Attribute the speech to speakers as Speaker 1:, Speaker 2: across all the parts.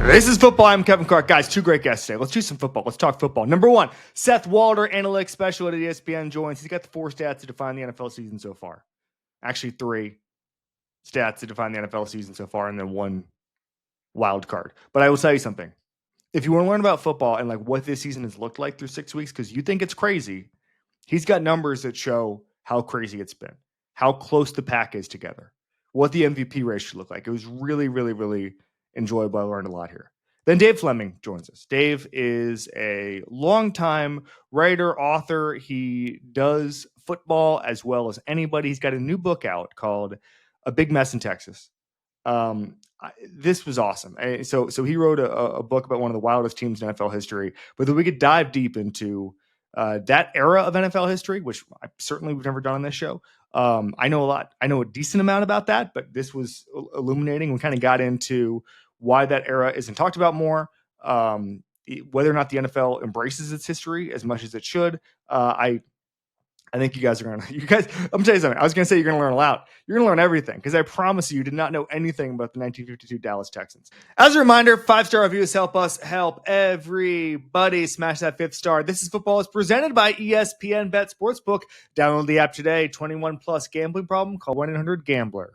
Speaker 1: This is football. I'm Kevin Clark. Guys, two great guests today. Let's do some football. Let's talk football. Number one, Seth Walder, analytics specialist at ESPN, joins. He's got the 4 stats to define the NFL season so far. Actually, 3 stats to define the NFL season so far, and then 1 wild card. But I will tell you something. If you want to learn about football and like what this season has looked like through 6 weeks, because you think it's crazy, he's got numbers that show how crazy it's been, how close the pack is together, what the MVP race should look like. It was really, really, really enjoyable. I learned a lot here. Then Dave Fleming joins us. Dave is a longtime writer, author. He does football as well as anybody. He's got a new book out called A Big Mess in Texas. This was awesome. So he wrote a book about one of the wildest teams in NFL history, but then we could dive deep into that era of NFL history, which I certainly we've never done on this show. I know a lot. I know a decent amount about that, but this was illuminating. We kind of got into why that era isn't talked about more, whether or not the NFL embraces its history as much as it should. I think you guys are going to, I'm going to tell you something. I was going to say you're going to learn a lot. You're going to learn everything because I promise you did not know anything about the 1952 Dallas Texans. As a reminder, 5-star reviews help us help everybody. Smash that 5th star. This is Football is presented by ESPN Bet Sportsbook. Download the app today. 21 plus gambling problem. Call 1-800-GAMBLER.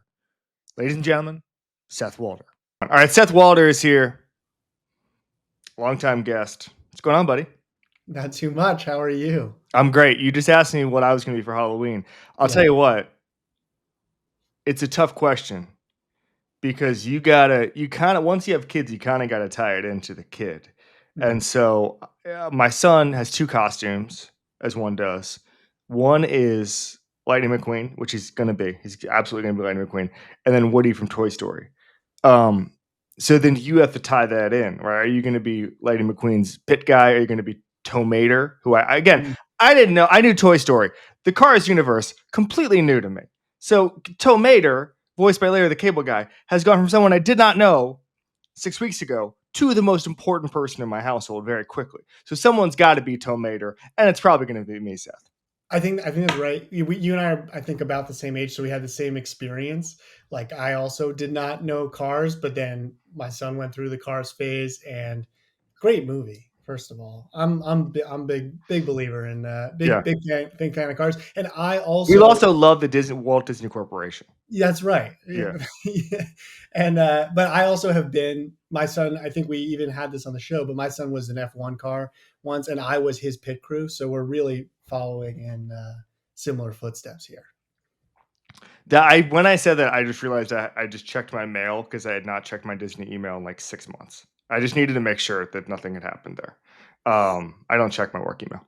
Speaker 1: Ladies and gentlemen, Seth Walder. All right, Seth Walder is here. Longtime guest. What's going on, buddy?
Speaker 2: Not too much. How are you?
Speaker 1: I'm great. You just asked me what I was going to be for Halloween. I'll tell you what. It's a tough question because once you have kids, you kind of got to tie it into the kid. Mm-hmm. And so my son has 2 costumes, as one does. One is Lightning McQueen, which he's going to be. He's absolutely going to be Lightning McQueen. And then Woody from Toy Story. So then you have to tie that in, right? Are you going to be Lightning McQueen's pit guy? Are you going to be Tomater, who I didn't know. I knew Toy Story. The Cars universe, completely new to me. So Tomater, voiced by Larry the Cable Guy, has gone from someone I did not know 6 weeks ago to the most important person in my household very quickly. So someone's got to be Tomater, and it's probably going to be me, Seth.
Speaker 2: I think that's right. You and I are, I think, about the same age, so we had the same experience. Like, I also did not know Cars, but then my son went through the Cars phase, and great movie. First of all, I'm big believer in big fan of Cars, and we
Speaker 1: also love the Walt Disney Corporation.
Speaker 2: That's right.
Speaker 1: Yeah.
Speaker 2: And but I also have been, my son, I think we even had this on the show, but my son was an F1 car once, and I was his pit crew, so we're really following in similar footsteps here.
Speaker 1: When I said that, I just realized that I just checked my mail because I had not checked my Disney email in like 6 months. I just needed to make sure that nothing had happened there. I don't check my work email.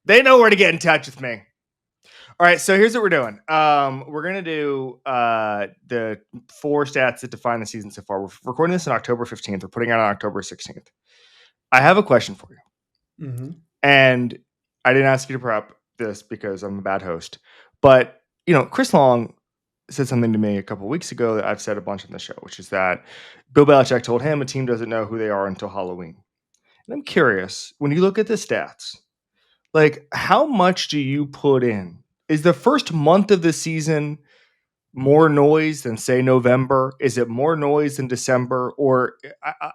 Speaker 1: They know where to get in touch with me. All right, so here's what we're doing. We're going to do the 4 stats that define the season so far. We're recording this on October 15th. We're putting it out on October 16th. I have a question for you. Mm-hmm. And I didn't ask you to prep this because I'm a bad host. But, Chris Long said something to me a couple of weeks ago that I've said a bunch on the show, which is that Bill Belichick told him a team doesn't know who they are until Halloween. And I'm curious, when you look at the stats, like, how much do you put in? Is the first month of the season more noise than, say, November? Is it more noise than December? Or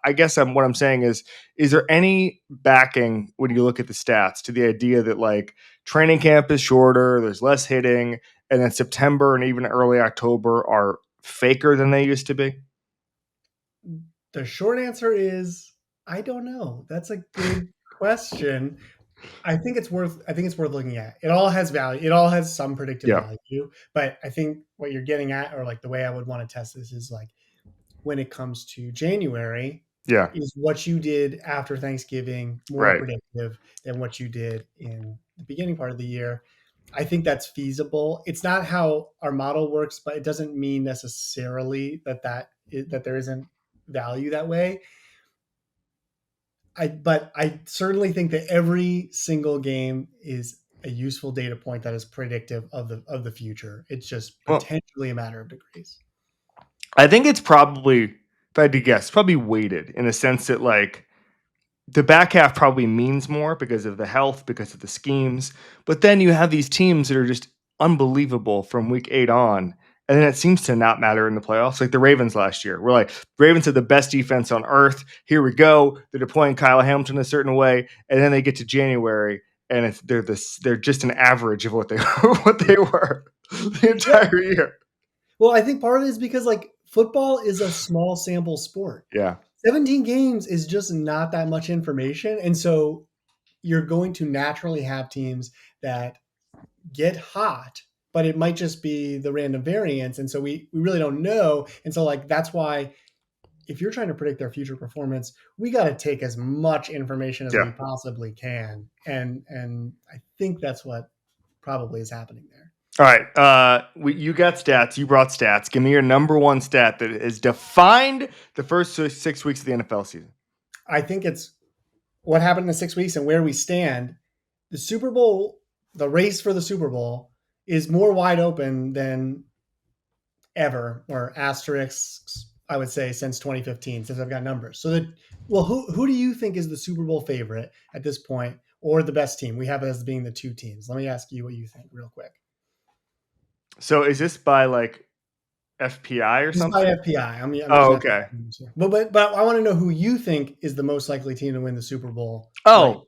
Speaker 1: I guess what I'm saying is there any backing when you look at the stats to the idea that, like, training camp is shorter, there's less hitting, and then September and even early October are faker than they used to be?
Speaker 2: The short answer is I don't know. That's a good question. I think it's worth looking at. It all has value. It all has some predictive value. But I think what you're getting at, or like the way I would want to test this, is like when it comes to January, is what you did after Thanksgiving more predictive than what you did in the beginning part of the year. I think that's feasible. It's not how our model works, but it doesn't mean necessarily that there isn't value that way. But I certainly think that every single game is a useful data point that is predictive of the future. It's just potentially a matter of degrees.
Speaker 1: I think it's probably, if I had to guess, probably weighted in the sense that, like, the back half probably means more because of the health, because of the schemes. But then you have these teams that are just unbelievable from week 8 on. And then it seems to not matter in the playoffs. Like the Ravens last year. We're like, Ravens had the best defense on earth. Here we go. They're deploying Kyle Hamilton a certain way. And then they get to January and they're just an average of what they were the entire year.
Speaker 2: Well, I think part of it is because like football is a small sample sport.
Speaker 1: Yeah.
Speaker 2: 17 games is just not that much information. And so you're going to naturally have teams that get hot, but it might just be the random variance. And so we really don't know. And so like that's why if you're trying to predict their future performance, we got to take as much information as we possibly can. And I think that's what probably is happening there.
Speaker 1: All right. You got stats. You brought stats. Give me your number one stat that has defined the first 6 weeks of the NFL season.
Speaker 2: I think it's what happened in the 6 weeks and where we stand. The Super Bowl, the race for the Super Bowl is more wide open than ever, or asterisks, I would say, since 2015, since I've got numbers. So who do you think is the Super Bowl favorite at this point, or the best team? We have it as being the two teams. Let me ask you what you think real quick.
Speaker 1: So is this by like FPI or something?
Speaker 2: By FPI. I'm
Speaker 1: okay.
Speaker 2: But I want to know who you think is the most likely team to win the Super Bowl.
Speaker 1: Oh, right?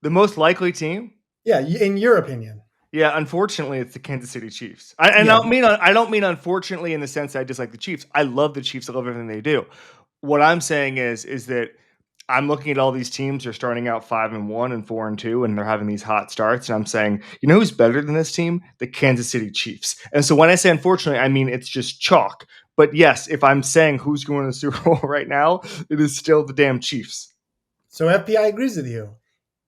Speaker 1: The most likely team?
Speaker 2: Yeah, in your opinion.
Speaker 1: Yeah, unfortunately, it's the Kansas City Chiefs. I don't mean unfortunately in the sense that I dislike the Chiefs. I love the Chiefs. I love everything they do. What I'm saying is that I'm looking at all these teams. They're starting out 5-1 and 4-2, and they're having these hot starts. And I'm saying, you know who's better than this team? The Kansas City Chiefs. And so when I say unfortunately, I mean it's just chalk. But yes, if I'm saying who's going to the Super Bowl right now, it is still the damn Chiefs.
Speaker 2: So FPI agrees with you.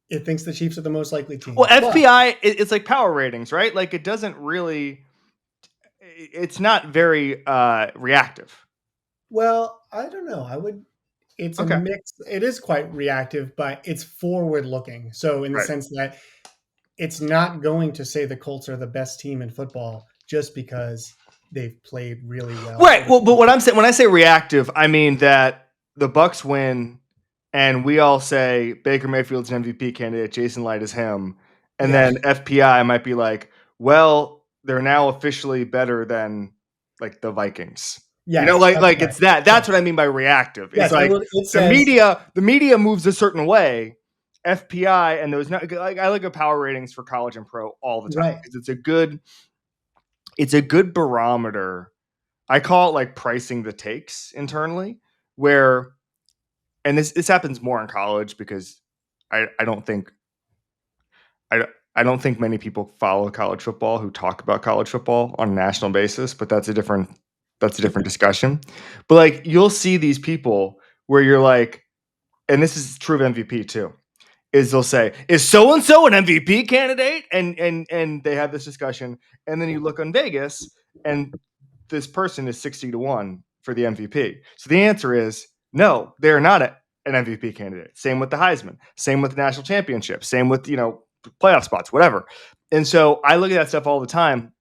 Speaker 2: It thinks the Chiefs are the most likely team.
Speaker 1: Well, FPI, it's like power ratings, right? Like it doesn't really, it's not very reactive.
Speaker 2: Well, I don't know. It's a mix. It is quite reactive, but it's forward looking. So in the sense that it's not going to say the Colts are the best team in football just because they've played really well.
Speaker 1: Right. Well, but what I'm saying, when I say reactive, I mean that the Bucs win and we all say Baker Mayfield's an MVP candidate, Jason Light is him. And then FPI might be like, well, they're now officially better than like the Vikings. Yes, you know, like it's that. That's what I mean by reactive. It's like the media moves a certain way. FPI and those like I look at power ratings for college and pro all the time because it's a good barometer. I call it like pricing the takes internally, where and this happens more in college because I don't think many people follow college football who talk about college football on a national basis, but that's a different discussion. But like you'll see these people where you're like, and this is true of MVP too, is they'll say, is so and so an MVP candidate? And they have this discussion, and then you look on Vegas and this person is 60-1 for the MVP. So the answer is no, they're not an MVP candidate. Same with the Heisman, same with the national championship, same with, playoff spots, whatever. And so I look at that stuff all the time,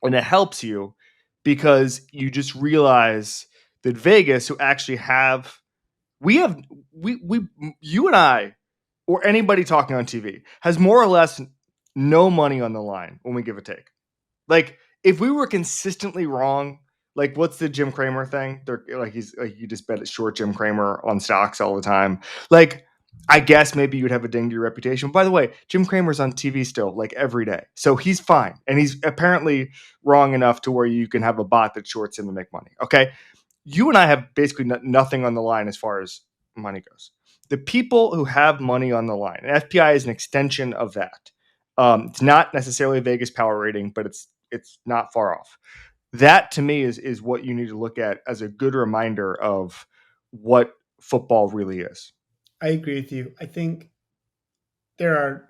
Speaker 1: and it helps you because you just realize that Vegas, who actually you and I, or anybody talking on TV, has more or less no money on the line when we give a take. Like, if we were consistently wrong, like what's the Jim Cramer thing? They're like you just bet it's short Jim Cramer on stocks all the time. Like, I guess maybe you'd have a ding to your reputation. By the way, Jim Cramer's on TV still, like every day. So he's fine. And he's apparently wrong enough to where you can have a bot that shorts him to make money. Okay. You and I have basically nothing on the line as far as money goes. The people who have money on the line, and FPI is an extension of that. It's not necessarily a Vegas power rating, but it's not far off. That to me is what you need to look at as a good reminder of what football really is.
Speaker 2: I agree with you. I think there are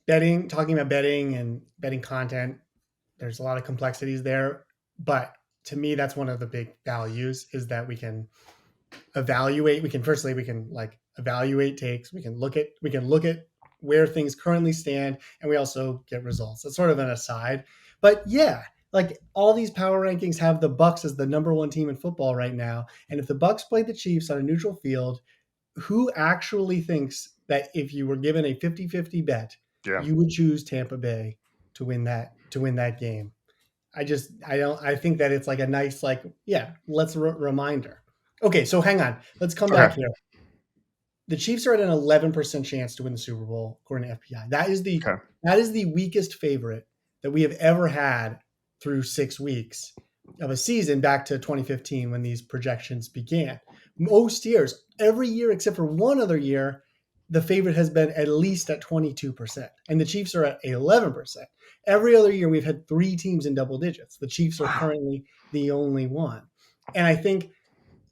Speaker 2: talking about betting and betting content. There's a lot of complexities there, but to me, that's one of the big values is that we can evaluate. We can evaluate takes. We can look at where things currently stand, and we also get results. That's sort of an aside, but yeah, like all these power rankings have the Bucs as the number one team in football right now. And if the Bucs played the Chiefs on a neutral field, who actually thinks that if you were given a 50-50 bet, you would choose Tampa Bay to win that game? I think that it's like a nice, like, yeah, let's reminder. Okay, so hang on. Let's come back
Speaker 1: Okay.
Speaker 2: here. The Chiefs are at an 11% chance to win the Super Bowl, according to FPI.
Speaker 1: Okay.
Speaker 2: That is the weakest favorite that we have ever had through 6 weeks of a season back to 2015 when these projections began. Most years, every year except for one other year, the favorite has been at least at 22%, and the Chiefs are at 11%. Every other year, we've had 3 teams in double digits. The Chiefs are
Speaker 1: Wow.
Speaker 2: currently the only one. And I think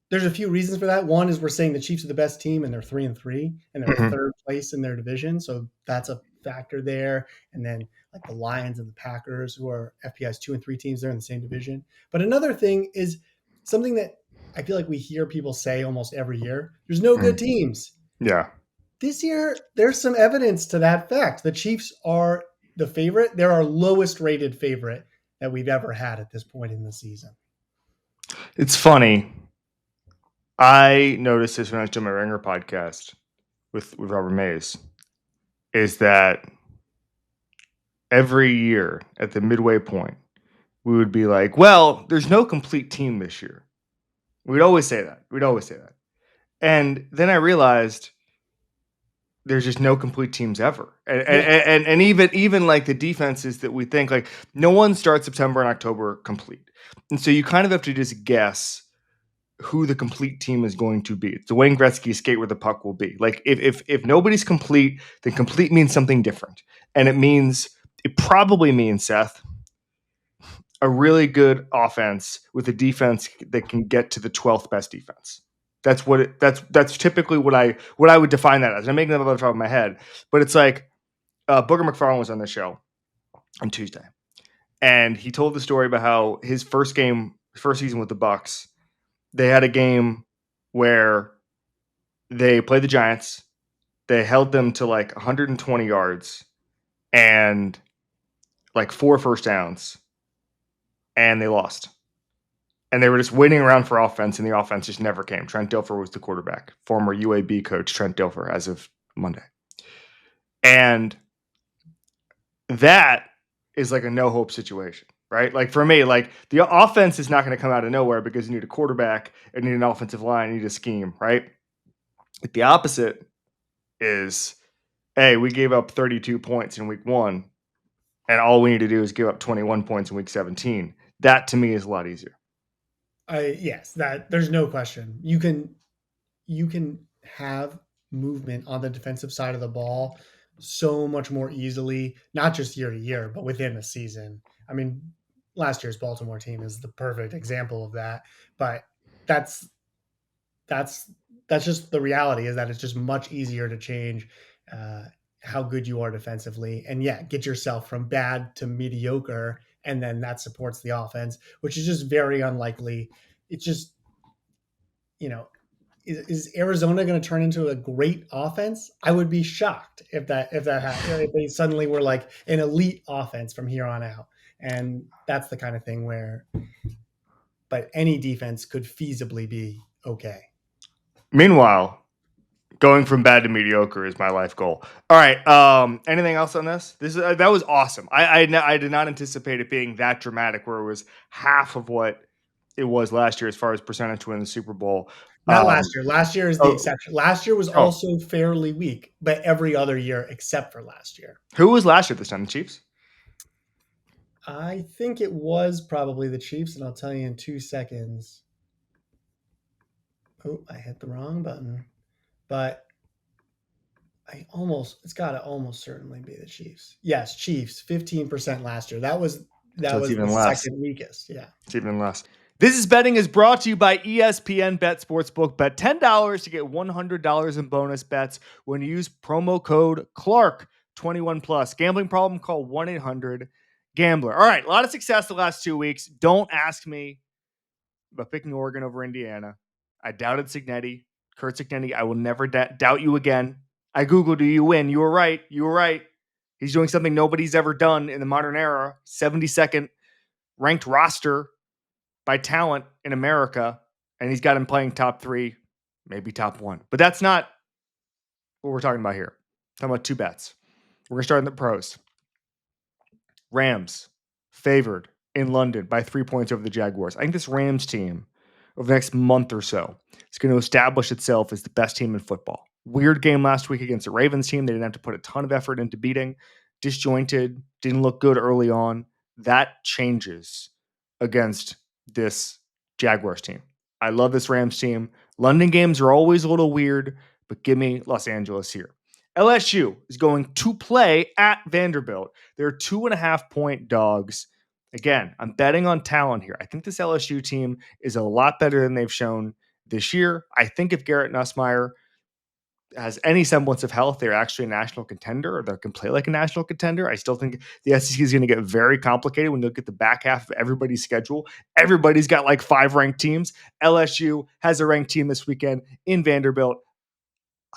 Speaker 2: there's a few reasons for that. One is we're saying the Chiefs are the best team and they're 3-3 and they're
Speaker 1: Mhm.
Speaker 2: third place in their division. So that's a factor there. And then like the Lions and the Packers, who are FPI's 2 and 3 teams, they're in the same division. But another thing is something that I feel like we hear people say almost every year. There's no good
Speaker 1: Mhm.
Speaker 2: teams.
Speaker 1: Yeah.
Speaker 2: This year, there's some evidence to that fact. The Chiefs are the favorite. They're our lowest rated favorite that we've ever had at this point in the season.
Speaker 1: It's funny. I noticed this when I was doing my Ringer podcast with Robert Mays, is that every year at the midway point, we would be like, well, there's no complete team this year. We'd always say that. And then I realized there's just no complete teams ever.
Speaker 2: Yeah.
Speaker 1: And even like the defenses that we think, like, no one starts September and October complete. And so you kind of have to just guess who the complete team is going to be. It's the Wayne Gretzky skate where the puck will be. Like if nobody's complete, then complete means something different. And it probably means, Seth, a really good offense with a defense that can get to the 12th best defense. That's typically what I would define that as. I'm making that up off the top of my head, but it's like Booger McFarland was on the show on Tuesday, and he told the story about how his first season with the Bucks, they had a game where they played the Giants, they held them to like 120 yards and like 4 first downs, and they lost. And they were just waiting around for offense, and the offense just never came. Trent Dilfer was the quarterback, former UAB coach Trent Dilfer as of Monday. And that is like a no hope situation, right? Like for me, like the offense is not going to come out of nowhere because you need a quarterback and you need an offensive line, you need a scheme, right? Like the opposite is, hey, we gave up 32 points in week 1, and all we need to do is give up 21 points in week 17. That to me is a lot easier.
Speaker 2: Yes, that there's no question. You can have movement on the defensive side of the ball so much more easily, not just year to year, but within a season. I mean, last year's Baltimore team is the perfect example of that. But that's that's that's just the reality, is that it's just much easier to change uh, how good you are defensively, and yeah, get yourself from bad to mediocre, and then that supports the offense, which is just very unlikely. It's just, you know, is Arizona going to turn into a great offense? I would be shocked if they suddenly were like an elite offense from here on out. And that's the kind of thing where, but any defense could feasibly be okay.
Speaker 1: Meanwhile, going from bad to mediocre is my life goal. All right. Anything else on this? That was awesome. I did not anticipate it being that dramatic, where it was half of what it was last year as far as percentage to win the Super Bowl.
Speaker 2: Not last year. Last year is the
Speaker 1: Oh,
Speaker 2: exception. Last year was
Speaker 1: oh,
Speaker 2: also fairly weak, but every other year except for last year.
Speaker 1: who was last year this time? The Chiefs.
Speaker 2: I think it was probably the Chiefs, and I'll tell you in 2 seconds. Oh, I hit the wrong button. But it's got to almost certainly be the Chiefs. Yes, Chiefs, 15% last year. That was
Speaker 1: So it's
Speaker 2: the
Speaker 1: even less.
Speaker 2: second weakest. Yeah.
Speaker 1: It's even less. This is betting is brought to you by ESPN Bet Sportsbook. Bet $10 to get $100 in bonus bets when you use promo code Clark 21 plus. Gambling problem? Call 1-800-GAMBLER. All right, a lot of success the last 2 weeks. Don't ask me about picking Oregon over Indiana. I doubted Cignetti, Kurt Cignetti. I will never doubt you again. I Googled, do you win? You were right. You were right. He's doing something nobody's ever done in the modern era. 72nd ranked roster by talent in America, and he's got him playing top 3, maybe top 1. But that's not what we're talking about here. We're talking about 2 bets. We're going to start in the pros. Rams favored in London by 3 points over the Jaguars. I think this Rams team over the next month or so is going to establish itself as the best team in football. Weird game last week against the Ravens team. They didn't have to put a ton of effort into beating. Disjointed, didn't look good early on. That changes against this Jaguars team. I love this Rams team. London games are always a little weird, but give me Los Angeles here. LSU is going to play at Vanderbilt. They're 2.5-point dogs. Again, I'm betting on talent here. I think this LSU team is a lot better than they've shown this year. I think if Garrett Nussmeier has any semblance of health, they're actually a national contender, or they can play like a national contender. I still think the SEC is going to get very complicated when you look at the back half of everybody's schedule. Everybody's got like 5 ranked teams. LSU has a ranked team this weekend in Vanderbilt.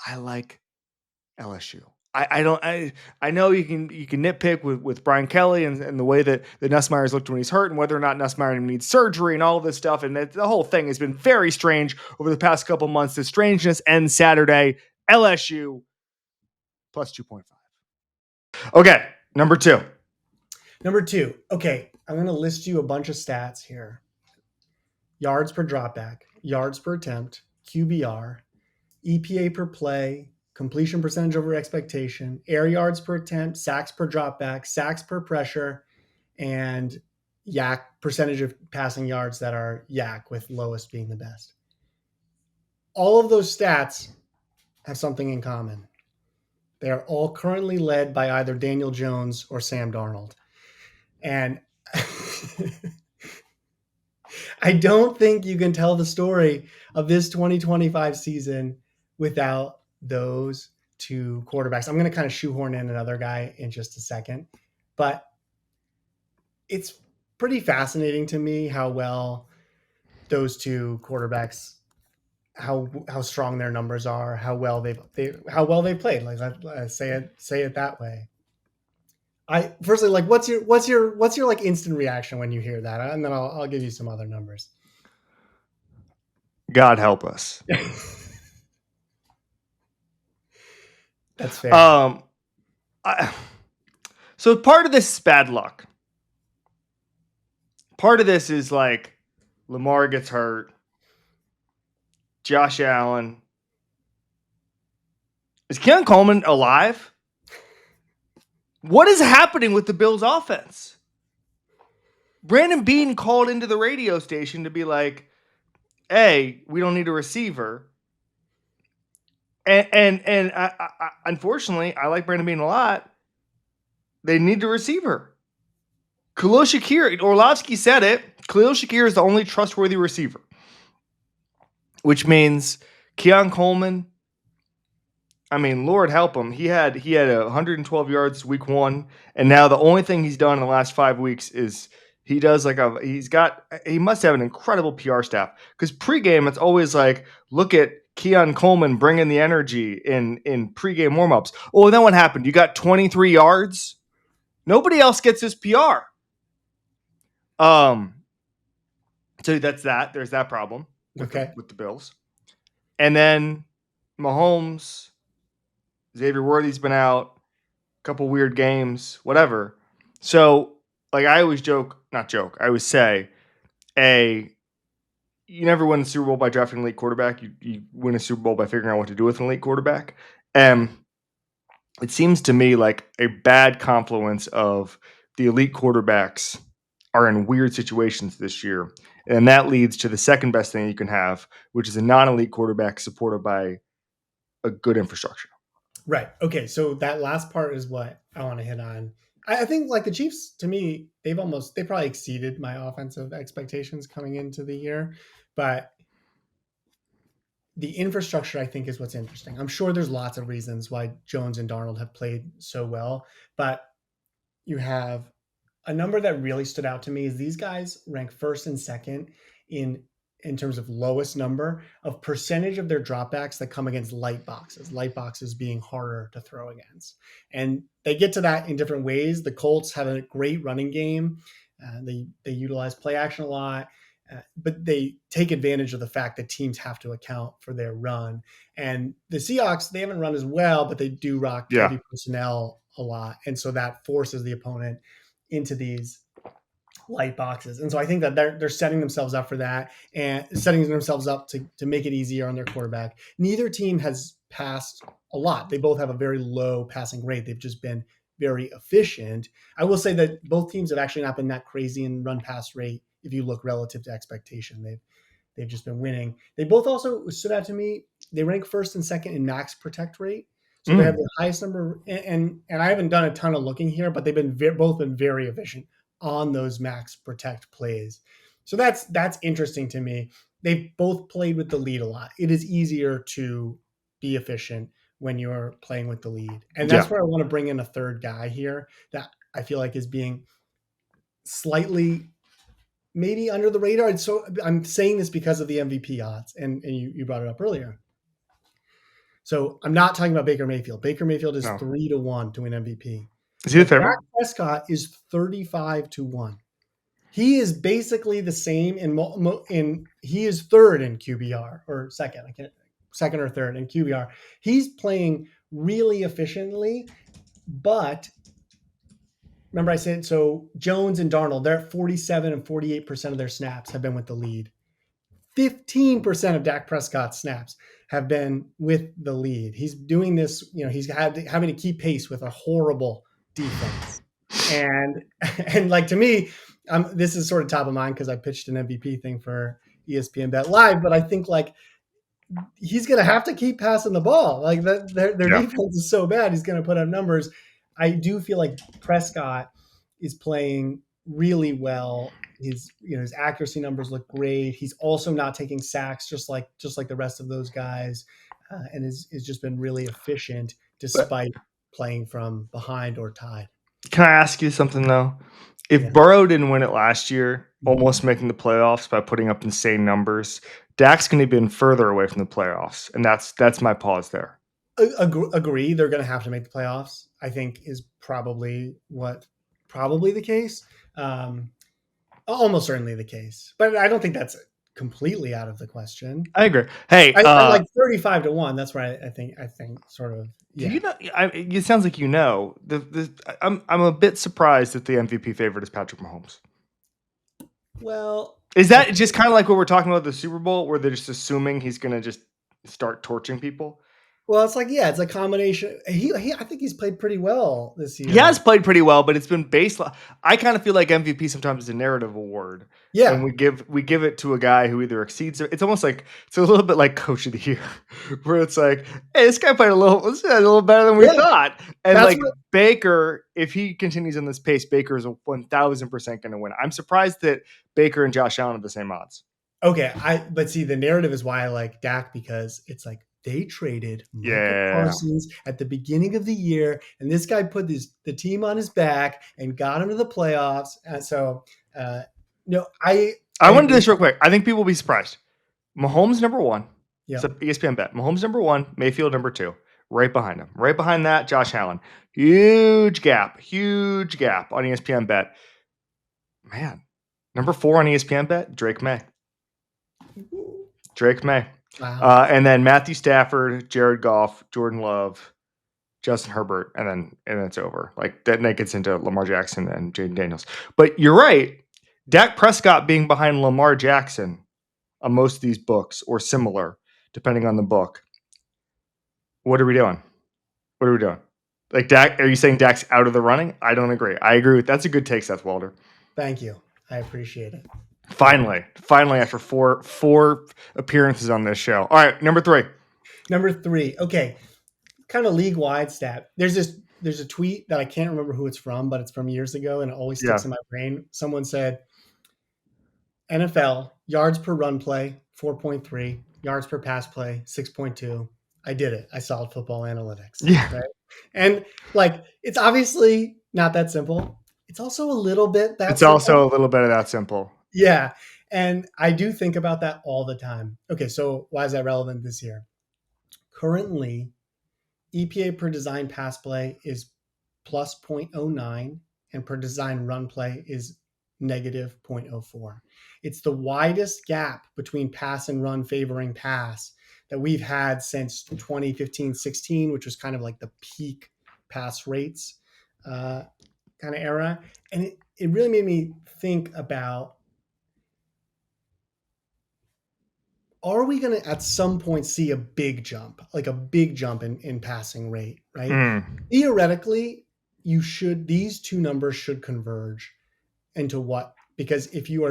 Speaker 1: I like LSU. I know you can nitpick with Brian Kelly and the way that Nussmeier's looked when he's hurt, and whether or not Nussmeier needs surgery and all of this stuff. And the whole thing has been very strange over the past couple months. The strangeness ends Saturday. LSU plus 2.5. Okay, number two.
Speaker 2: Okay, I'm going to list you a bunch of stats here. Yards per dropback, yards per attempt, QBR, EPA per play, completion percentage over expectation, air yards per attempt, sacks per dropback, sacks per pressure, and yak percentage of passing yards that are yak, with lowest being the best. All of those stats have something in common. They are all currently led by either Daniel Jones or Sam Darnold. And I don't think you can tell the story of this 2025 season without those two quarterbacks. I'm going to kind of shoehorn in another guy in just a second, but it's pretty fascinating to me how well those two quarterbacks, how strong their numbers are, how well they've played. Like, say it that way. I firstly, like, what's your like instant reaction when you hear that, and then I'll give you some other numbers.
Speaker 1: God help us.
Speaker 2: That's fair.
Speaker 1: So part of this is bad luck. Part of this is like Lamar gets hurt. Josh Allen. Is Keon Coleman alive? What is happening with the Bills' offense? Brandon Beane called into the radio station to be like, hey, we don't need a receiver. And I, unfortunately, I like Brandon Beane a lot. They need a receiver. Khalil Shakir, Orlovsky said it. Khalil Shakir is the only trustworthy receiver, which means Keon Coleman, I mean, Lord help him. He had 112 yards week 1, and now the only thing he's done in the last 5 weeks is he must have an incredible PR staff, because pregame it's always like, look at Keon Coleman bringing the energy in pregame warmups. Oh, and then what happened? You got 23 yards. Nobody else gets this PR. So that's that. There's that problem with the Bills, and then Mahomes. Xavier Worthy's been out, a couple weird games, whatever. So, like, I always I always say, you never win the Super Bowl by drafting an elite quarterback. You win a Super Bowl by figuring out what to do with an elite quarterback. And it seems to me like a bad confluence of the elite quarterbacks are in weird situations this year. And that leads to the second best thing you can have, which is a non-elite quarterback supported by a good infrastructure.
Speaker 2: Right. Okay. So that last part is what I want to hit on. I think, like, the Chiefs, to me, they probably exceeded my offensive expectations coming into the year, but the infrastructure, I think, is what's interesting. I'm sure there's lots of reasons why Jones and Darnold have played so well, but you have a number that really stood out to me is these guys rank first and second in terms of lowest number of percentage of their dropbacks that come against light boxes being harder to throw against. And they get to that in different ways. The Colts have a great running game. They utilize play action a lot, but they take advantage of the fact that teams have to account for their run. And the Seahawks, they haven't run as well, but they do rock heavy personnel a lot. And so that forces the opponent into these light boxes. And so I think that they're setting themselves up for that and setting themselves up to make it easier on their quarterback. Neither team has passed a lot. They both have a very low passing rate. They've just been very efficient. I will say that both teams have actually not been that crazy in run pass rate if you look relative to expectation. They've just been winning. They both also stood out to me. They rank first and second in max protect rate. So they have the highest number, and I haven't done a ton of looking here, but they've been both been very efficient on those max protect plays. So that's interesting to me. They've both played with the lead a lot. It is easier to be efficient when you're playing with the lead. And that's where I want to bring in a third guy here that I feel like is being slightly maybe under the radar. So I'm saying this because of the MVP odds, and you brought it up earlier. So I'm not talking about Baker Mayfield. Baker Mayfield is 3-1 to win MVP.
Speaker 1: Is he the favorite?
Speaker 2: Dak Prescott is 35-1. He is basically the same in he is third in QBR or second or third in QBR. He's playing really efficiently, but remember I said, so Jones and Darnold, they're at 47 and 48% of their snaps have been with the lead. 15% of Dak Prescott's snaps have been with the lead. He's doing this, he's having to keep pace with a horrible defense. And like, to me, this is sort of top of mind because I pitched an MVP thing for ESPN Bet Live, but I think like he's going to have to keep passing the ball. Like their defense is so bad. He's going to put up numbers. I do feel like Prescott is playing really well. His accuracy numbers look great. He's also not taking sacks, just like the rest of those guys, and is just been really efficient despite playing from behind or tied.
Speaker 1: Can I ask you something though? If Burrow didn't win it last year, almost making the playoffs by putting up insane numbers, Dak's going to be further away from the playoffs, and that's my pause there.
Speaker 2: Agree. They're going to have to make the playoffs. I think is probably the case. Almost certainly the case, but I don't think that's completely out of the question.
Speaker 1: I agree. Hey,
Speaker 2: I like 35-1. That's where I think sort of. Yeah.
Speaker 1: It sounds like I'm a bit surprised that the MVP favorite is Patrick Mahomes.
Speaker 2: Well,
Speaker 1: is that just kind of like what we're talking about the Super Bowl, where they're just assuming he's going to just start torching people?
Speaker 2: Well, it's like, it's a combination. I think he's played pretty well this year.
Speaker 1: He has played pretty well, but it's been based. I kind of feel like MVP sometimes is a narrative award.
Speaker 2: Yeah.
Speaker 1: And we give it to a guy who either exceeds it. It's almost like, it's a little bit like Coach of the Year, where it's like, hey, this guy played a little better than we thought. And Baker, if he continues on this pace, Baker is 1,000% going to win. I'm surprised that Baker and Josh Allen have the same odds.
Speaker 2: Okay. But see, the narrative is why I like Dak, because it's like, they traded Michael Parsons at the beginning of the year, and this guy put the team on his back and got him to the playoffs. And so, I
Speaker 1: want to do this real quick. I think people will be surprised. Mahomes number 1.
Speaker 2: Yeah.
Speaker 1: So ESPN bet. Mahomes number 1, Mayfield number 2. Right behind him. Right behind that, Josh Allen. Huge gap on ESPN bet. Man, number 4 on ESPN bet, Drake May. Wow. And then Matthew Stafford, Jared Goff, Jordan Love, Justin Herbert, and then it's over. Like that gets into Lamar Jackson and Jaden Daniels. But you're right. Dak Prescott being behind Lamar Jackson on most of these books, or similar, depending on the book. What are we doing? Like Dak, are you saying Dak's out of the running? I don't agree. I agree with that's a good take, Seth Walder.
Speaker 2: Thank you. I appreciate it.
Speaker 1: Finally, after four appearances on this show. All right, number 3.
Speaker 2: Okay, kind of league-wide stat. There's a tweet that I can't remember who it's from, but it's from years ago, and it always sticks in my brain. Someone said, NFL yards per run play 4.3, yards per pass play 6.2. I did it. I solved football analytics.
Speaker 1: Yeah,
Speaker 2: right? And like, it's obviously not that simple. It's also a little bit that.
Speaker 1: It's also a little bit of that simple.
Speaker 2: Yeah. And I do think about that all the time. Okay, so why is that relevant this year? Currently, EPA per design pass play is plus 0.09, and per design run play is negative 0.04. It's the widest gap between pass and run favoring pass that we've had since 2015-16, which was kind of like the peak pass rates. kind of era. And it really made me think about, are we going to at some point see a big jump, like a big jump in passing rate, right? Theoretically, these two numbers should converge into what? Because if you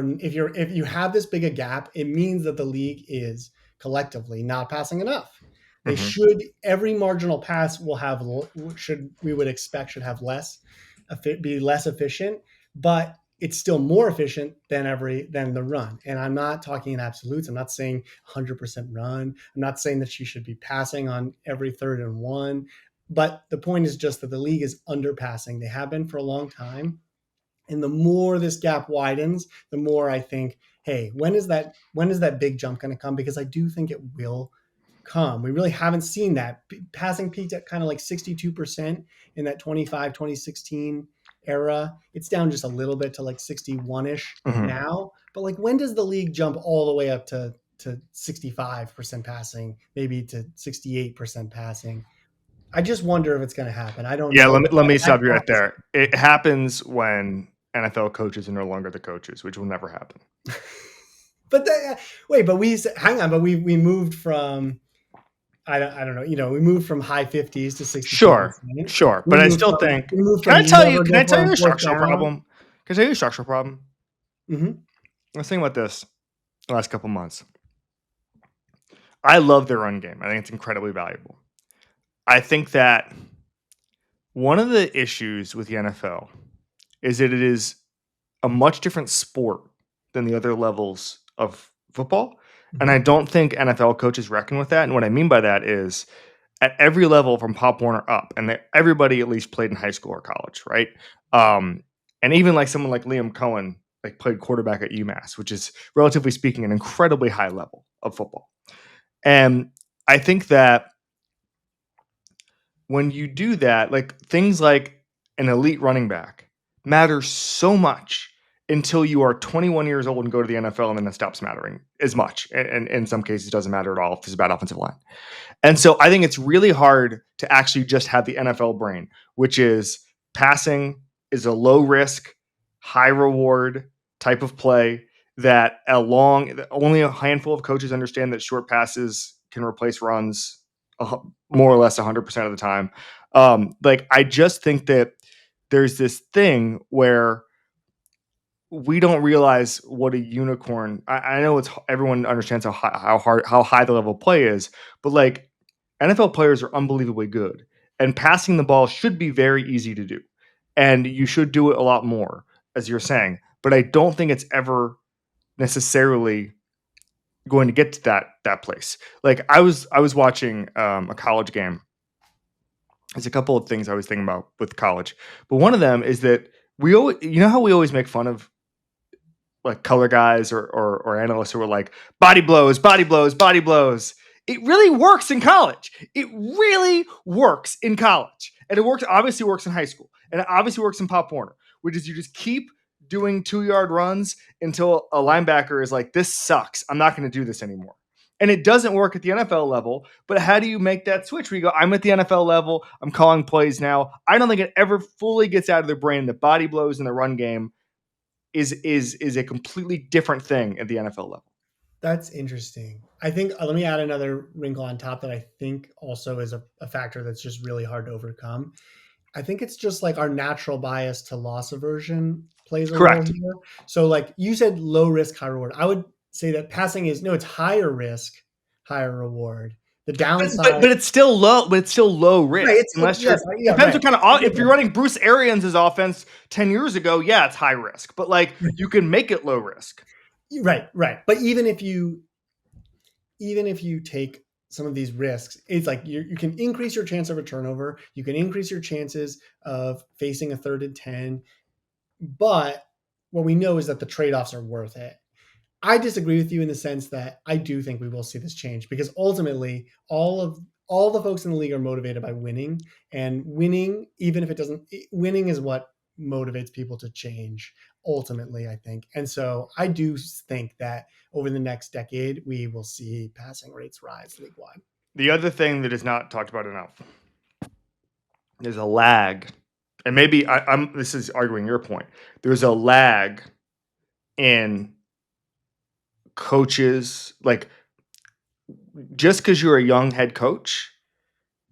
Speaker 2: have this big a gap, it means that the league is collectively not passing enough. They should, every marginal pass will have, we would expect should have be less efficient, but it's still more efficient than the run. And I'm not talking in absolutes. I'm not saying 100% run. I'm not saying that you should be passing on every 3rd and 1. But the point is just that the league is underpassing. They have been for a long time. And the more this gap widens, the more I think, hey, when is that big jump going to come? Because I do think it will come. We really haven't seen that. Passing peaked at kind of like 62% in that 2016 era. It's down just a little bit to like 61-ish now. But like, when does the league jump all the way up to 65% passing, maybe to 68% passing? I just wonder if it's going to happen. I don't know.
Speaker 1: Let me stop you right there. It happens when NFL coaches are no longer the coaches, which will never happen.
Speaker 2: But hang on. But we moved from, I don't know. We moved from high 50s to 60.
Speaker 1: Sure. But I still think. Can I tell you a structural problem? Can I tell you a structural problem? I was thinking about this the last couple months. I love their run game. I think it's incredibly valuable. I think that one of the issues with the NFL is that it is a much different sport than the other levels of football. And I don't think NFL coaches reckon with that. And what I mean by that is, at every level from Pop Warner up, and everybody at least played in high school or college, right? And even like someone like Liam Cohen, like played quarterback at UMass, which is, relatively speaking, an incredibly high level of football. And I think that when you do that, like things like an elite running back matter so much until you are 21 years old and go to the NFL, and then it stops mattering as much. And in some cases, it doesn't matter at all if there's a bad offensive line. And so I think it's really hard to actually just have the NFL brain, which is passing is a low risk, high reward type of play that only a handful of coaches understand that short passes can replace runs more or less 100% of the time. I just think that there's this thing where we don't realize what a unicorn. I know everyone understands how high the level of play is, but like NFL players are unbelievably good, and passing the ball should be very easy to do, and you should do it a lot more, as you're saying. But I don't think it's ever necessarily going to get to that place. Like I was watching a college game. There's a couple of things I was thinking about with college, but one of them is that we always, how we always make fun of like color guys or analysts who are like body blows. It really works in college. And it obviously works in high school, and it obviously works in Pop Warner, which is you just keep doing 2-yard runs until a linebacker is like, this sucks, I'm not going to do this anymore. And it doesn't work at the NFL level, but how do you make that switch where you go, I'm at the NFL level, I'm calling plays now? I don't think it ever fully gets out of their brain that body blows in the run game is a completely different thing at the NFL level.
Speaker 2: That's interesting. I think, let me add another wrinkle on top that I think also is a factor that's just really hard to overcome. I think it's just like our natural bias to loss aversion plays a role here. So like you said, low risk, high reward. I would say that passing it's higher risk, higher reward. The downside,
Speaker 1: but it's still low. But it's still low risk.
Speaker 2: Right,
Speaker 1: Depends what kind of. If you're running Bruce Arians' offense 10 years ago, yeah, it's high risk. But like you can make it low risk.
Speaker 2: Right. But even if you take some of these risks, it's like you can increase your chance of a turnover. You can increase your chances of facing a 3rd and 10. But what we know is that the trade-offs are worth it. I disagree with you in the sense that I do think we will see this change, because ultimately all the folks in the league are motivated by winning, and winning, even if it doesn't, winning is what motivates people to change ultimately, I think. And so I do think that over the next decade, we will see passing rates rise league-wide.
Speaker 1: The other thing that is not talked about enough, there's a lag and maybe this is arguing your point. There's a lag in coaches, like just because you're a young head coach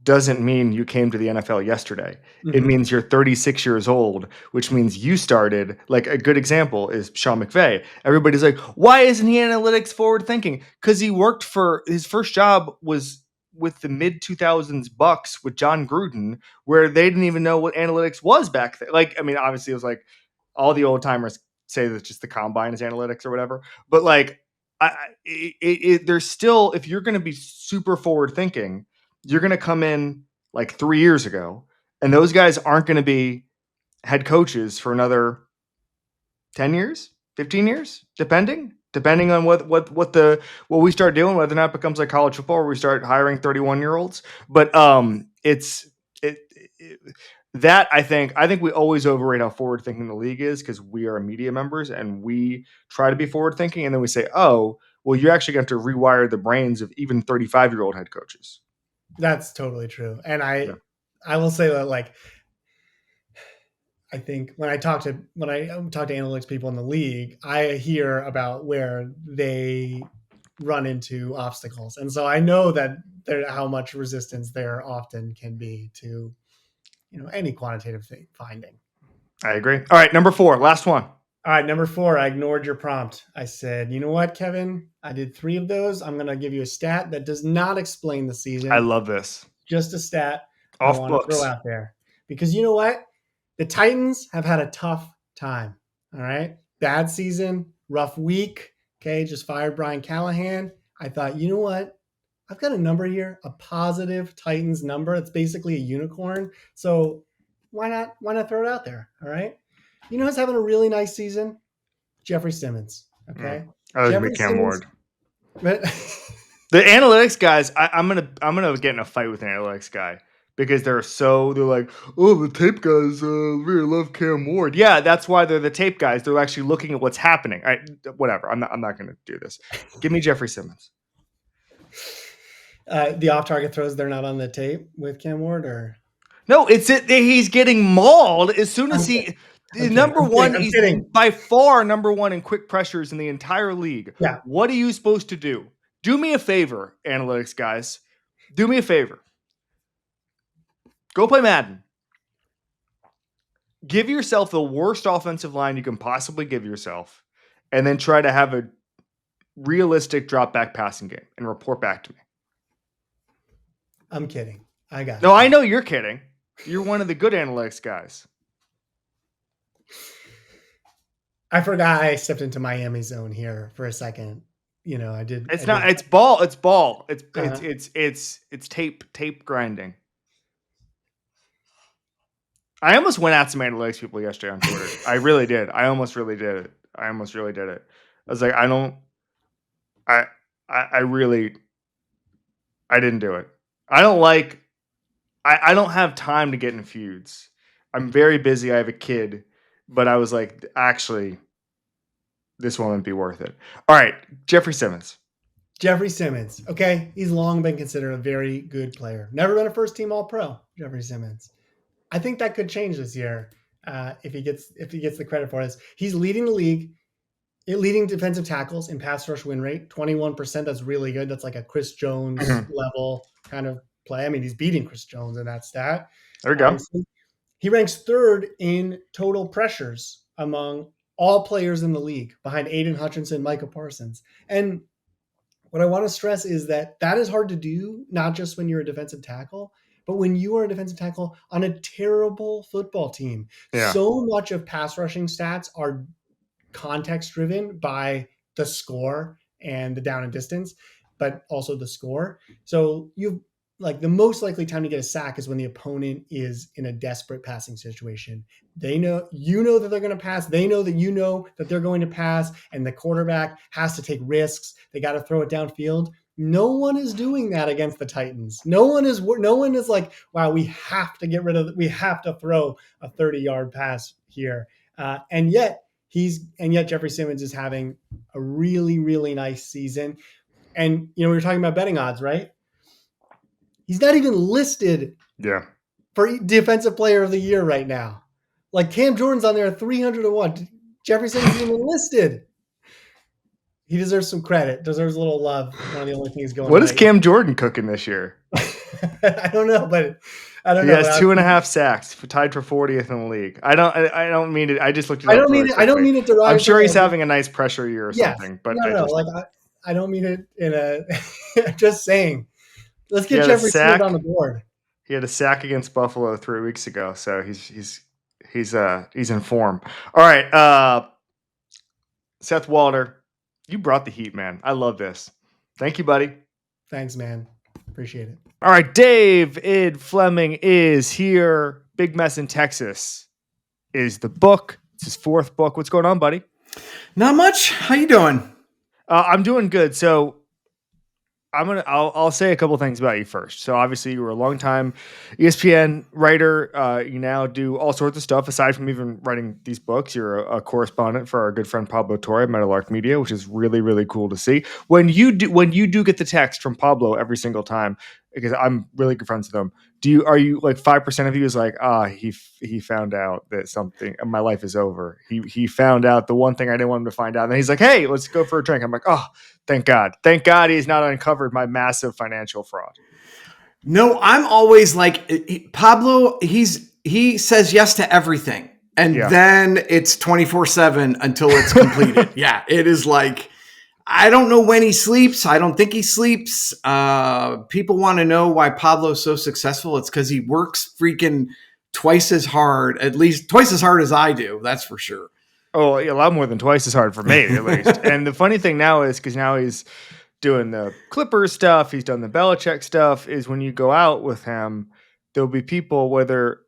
Speaker 1: doesn't mean you came to the NFL yesterday. It means you're 36 years old, which means you started. Like a good example is Sean McVay. Everybody's like, why isn't he analytics forward thinking? Because he worked for his first job was with the mid 2000s Bucks with John Gruden, where they didn't even know what analytics was back then. Like, I mean, obviously it was like all the old timers say that just the combine is analytics or whatever, but like, there's still, if you're going to be super forward thinking, you're going to come in like 3 years ago, and those guys aren't going to be head coaches for another 10 years, 15 years, depending on what we start doing, whether or not it becomes like college football or we start hiring 31-year-olds. But that I think we always overrate how forward thinking the league is, because we are media members and we try to be forward thinking, and then we say, oh, well, you're actually going to have to rewire the brains of even 35-year-old head coaches.
Speaker 2: That's totally true. And I will say that, like, I think when I talk to analytics people in the league, I hear about where they run into obstacles. And so I know that how much resistance there often can be to, any quantitative finding.
Speaker 1: I agree. All right, number 4, last one.
Speaker 2: All right, number 4, I ignored your prompt. I said, you know what, Kevin? I did 3 of those. I'm going to give you a stat that does not explain the season.
Speaker 1: I love this.
Speaker 2: Just a stat
Speaker 1: Off
Speaker 2: I want
Speaker 1: books.
Speaker 2: to throw out there. Because you know what? The Titans have had a tough time. All right? Bad season, rough week. Okay, just fired Brian Callahan. I thought, you know what? I've got a number here, a positive Titans number. It's basically a unicorn. So why not throw it out there? All right. You know who's having a really nice season? Jeffery Simmons. Okay.
Speaker 1: Jeffery Cam Ward. The analytics guys, I'm gonna get in a fight with an analytics guy because they're like, oh, the tape guys really love Cam Ward. Yeah, that's why they're the tape guys. They're actually looking at what's happening. Whatever. I'm not gonna do this. Give me Jeffery Simmons.
Speaker 2: The off-target throws, they're not on the tape with Cam Ward, or
Speaker 1: no? He's getting mauled as soon as he's by far number 1 in quick pressures in the entire league.
Speaker 2: Yeah.
Speaker 1: What are you supposed to do? Do me a favor, analytics guys. Do me a favor. Go play Madden. Give yourself the worst offensive line you can possibly give yourself, and then try to have a realistic drop back passing game and report back to me.
Speaker 2: I'm kidding.
Speaker 1: No, I know you're kidding. You're one of the good analytics guys.
Speaker 2: I forgot I stepped into Miami zone here for a second. I did.
Speaker 1: It's ball. It's ball. It's tape grinding. I almost went at some analytics people yesterday on Twitter. I really did. I almost really did it. I was like, I didn't do it. I don't have time to get in feuds. I'm very busy. I have a kid, but I was like, actually, this won't be worth it. All right, Jeffery Simmons.
Speaker 2: Okay, he's long been considered a very good player. Never been a first-team All-Pro. Jeffery Simmons. I think that could change this year if he gets the credit for this. He's leading the league, leading defensive tackles in pass rush win rate, 21%. That's really good. That's like a Chris Jones level kind of play. I mean, he's beating Chris Jones in that stat.
Speaker 1: There we go.
Speaker 2: He ranks 3rd in total pressures among all players in the league, behind Aiden Hutchinson, Micah Parsons. And what I want to stress is that is hard to do, not just when you're a defensive tackle, but when you are a defensive tackle on a terrible football team.
Speaker 1: Yeah.
Speaker 2: So much of pass rushing stats are context driven by the score and the down and distance, but also the score. So the most likely time to get a sack is when the opponent is in a desperate passing situation. They know that they're going to pass. They know that they're going to pass, and the quarterback has to take risks. They got to throw it downfield. No one is doing that against the Titans. No one is like, wow, we have to throw a 30-yard pass here. And yet Jeffery Simmons is having a really, really nice season. And we were talking about betting odds, right? He's not even listed for defensive player of the year right now. Like Cam Jordan's on there 300-1. Jeffery Simmons isn't even listed. He deserves some credit. Deserves a little love. One of the only things going
Speaker 1: What is
Speaker 2: right.
Speaker 1: Cam Jordan cooking this year?
Speaker 2: I don't know, but I don't
Speaker 1: He
Speaker 2: know.
Speaker 1: has 2.5 sacks, tied for 40th in the league. I don't mean it. I just looked it up.
Speaker 2: I don't mean it derogatory.
Speaker 1: I'm sure he's having a nice pressure year or
Speaker 2: yes.
Speaker 1: something. But
Speaker 2: No. Like I don't mean it in a. Just saying. Let's get Jeffery Simmons on the board.
Speaker 1: He had a sack against Buffalo 3 weeks ago, so he's in form. All right, Seth Walder, you brought the heat, man. I love this. Thank you, buddy.
Speaker 2: Thanks, man. Appreciate it.
Speaker 1: All right, David Fleming is here. Big Mess in Texas is the book. It's his 4th book. What's going on, buddy?
Speaker 3: Not much. How you doing?
Speaker 1: I'm doing good. So I'll say a couple things about you first. So obviously you were a longtime ESPN writer. You now do all sorts of stuff aside from even writing these books. You're a correspondent for our good friend Pablo Torre at Meadowlark Media, which is really, really cool to see. When you do get the text from Pablo every single time, because I'm really good friends with him, are you like 5% of you is like, he found out that something, my life is over. He found out the one thing I didn't want him to find out. And then he's like, hey, let's go for a drink. I'm like, oh, thank God he's not uncovered my massive financial fraud.
Speaker 3: No, I'm always like Pablo. He says yes to everything. And then it's 24/7 until it's completed. Yeah, it is like, I don't know when he sleeps. I don't think he sleeps. People want to know why Pablo's so successful. It's because he works freaking twice as hard, at least twice as hard as I do. That's for sure.
Speaker 1: Oh, a lot more than twice as hard for me, at least. And the funny thing now is, because now he's doing the Clippers stuff, he's done the Belichick stuff, is when you go out with him, there'll be people, whether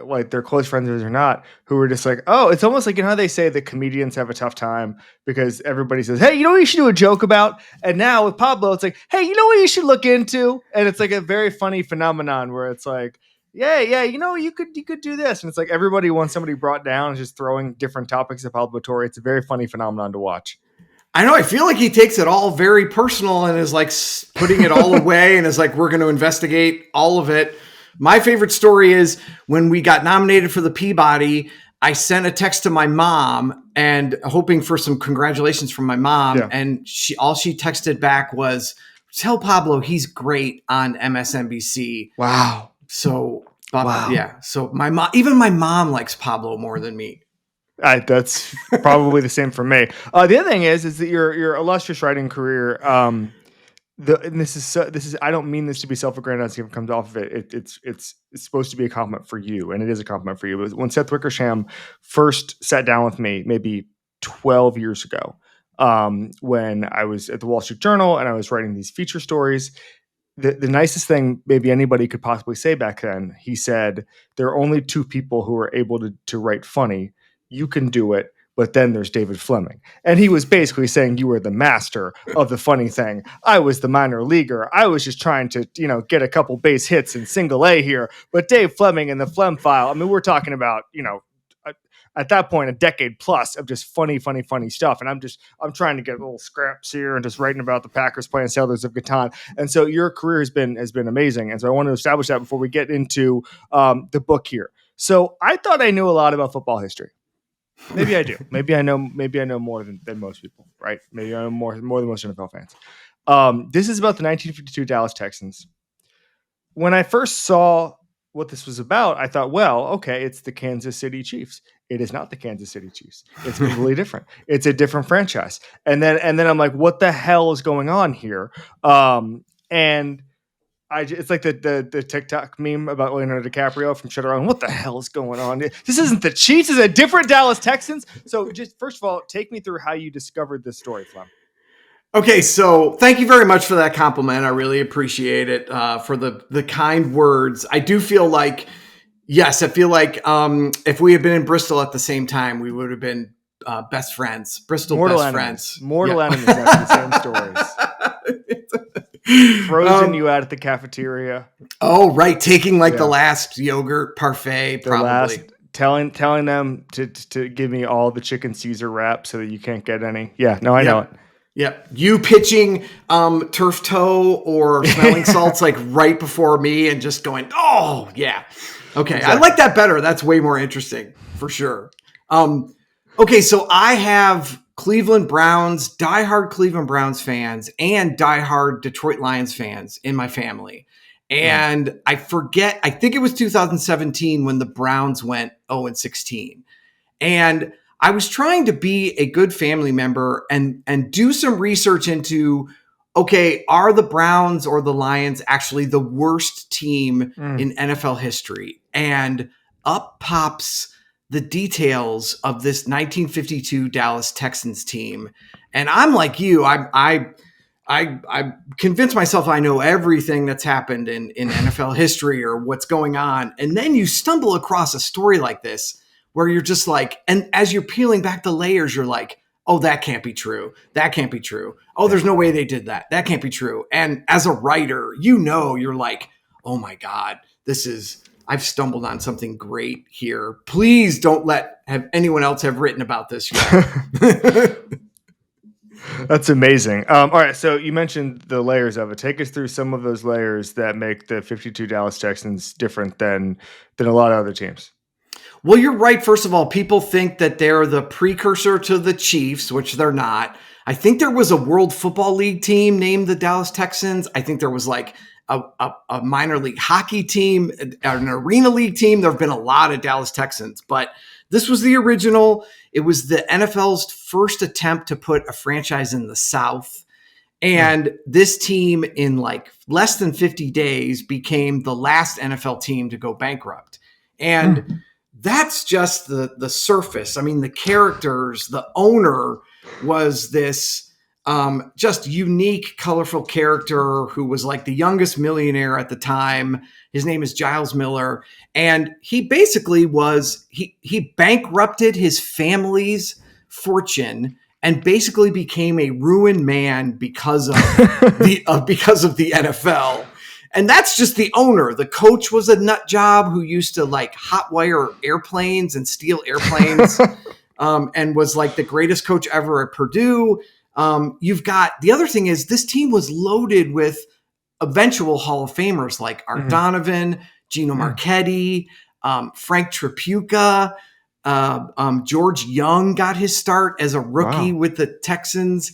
Speaker 1: like they're close friends or not, who are just like, oh, it's almost like, you know how they say that comedians have a tough time because everybody says, hey, you know what you should do a joke about? And now with Pablo, it's like, hey, you know what you should look into? And it's like a very funny phenomenon where it's like, yeah, you know, you could do this. And it's like everybody wants somebody brought down and just throwing different topics at Pablo Torre. It's a very funny phenomenon to watch.
Speaker 3: I know. I feel like he takes it all very personal and is like putting it all away and is like, we're going to investigate all of it. My favorite story is when we got nominated for the Peabody, I sent a text to my mom and hoping for some congratulations from my mom. Yeah. And all she texted back was, tell Pablo he's great on MSNBC.
Speaker 1: Wow.
Speaker 3: So, yeah. So even my mom likes Pablo more than me.
Speaker 1: That's probably the same for me. The other thing is that your illustrious writing career, and this is I don't mean this to be self-aggrandizing if it comes off of it. It's supposed to be a compliment for you, and it is a compliment for you. But when Seth Wickersham first sat down with me, maybe 12 years ago, when I was at the Wall Street Journal and I was writing these feature stories, the nicest thing maybe anybody could possibly say back then, he said, there are only 2 people who are able to write funny. You can do it, but then there's David Fleming. And he was basically saying you were the master of the funny thing. I was the minor leaguer. I was just trying to, get a couple base hits in single A here. But Dave Fleming and the Flem File, I mean, we're talking about, at that point, a decade plus of just funny stuff. And I'm trying to get little scraps here and just writing about the Packers playing Sailors of Catan. And so your career has been amazing. And so I want to establish that before we get into the book here. So I thought I knew a lot about football history. Maybe I do. Maybe I know more than most people, right? Maybe I know more than most NFL fans. This is about the 1952 Dallas Texans. When I first saw what this was about, I thought, well, okay, it's the Kansas City Chiefs. It is not the Kansas City Chiefs. It's completely different. It's a different franchise. And then I'm like, what the hell is going on here? It's like the TikTok meme about Leonardo DiCaprio from Shutter Island. What the hell is going on? This isn't the Chiefs. It's a different Dallas Texans. So just first of all, take me through how you discovered this story, Flem.
Speaker 3: Okay, so thank you very much for that compliment. I really appreciate it, for the kind words. I do feel like, yes, I feel like if we had been in Bristol at the same time, we would have been best friends. Bristol
Speaker 1: Mortal
Speaker 3: best
Speaker 1: enemies.
Speaker 3: Friends.
Speaker 1: Mortal enemies. That's the same stories. Frozen you out at the cafeteria.
Speaker 3: Oh, right. Taking the last yogurt parfait, probably.
Speaker 1: Telling them to give me all the chicken Caesar wrap so that you can't get any. Yeah, no, I know it.
Speaker 3: Yep. You pitching turf toe or smelling salts like right before me and just going, oh, yeah. Okay. Exactly. I like that better. That's way more interesting for sure. Okay. So I have Cleveland Browns, diehard Cleveland Browns fans and diehard Detroit Lions fans in my family. And I forget, I think it was 2017 when the Browns went 0-16. And I was trying to be a good family member and do some research into, okay, are the Browns or the Lions actually the worst team in NFL history? And up pops the details of this 1952 Dallas Texans team. And I'm like you, I convinced myself I know everything that's happened in NFL history or what's going on. And then you stumble across a story like this, where you're just like, and as you're peeling back the layers, you're like, oh, that can't be true. That can't be true. Oh, there's no way they did that. That can't be true. And as a writer, you're like, oh my God, I've stumbled on something great here. Please don't have anyone else have written about this yet.
Speaker 1: That's amazing. All right. So you mentioned the layers of it. Take us through some of those layers that make the 52 Dallas Texans different than a lot of other teams.
Speaker 3: Well, you're right. First of all, people think that they're the precursor to the Chiefs, which they're not. I think there was a World Football League team named the Dallas Texans. I think there was like a minor league hockey team, an arena league team. There have been a lot of Dallas Texans, but this was the original. It was the NFL's first attempt to put a franchise in the South. And this team in like less than 50 days became the last NFL team to go bankrupt. And that's just the surface. I mean, the characters, the owner was this just unique, colorful character who was like the youngest millionaire at the time. His name is Giles Miller. And he basically he bankrupted his family's fortune and basically became a ruined man because of the NFL. And that's just the owner. The coach was a nut job who used to like hotwire airplanes and steal airplanes and was like the greatest coach ever at Purdue. You've got the other thing is this team was loaded with eventual Hall of Famers like Art Donovan, Gino Marchetti, Frank Tripucka. George Young got his start as a rookie with the Texans.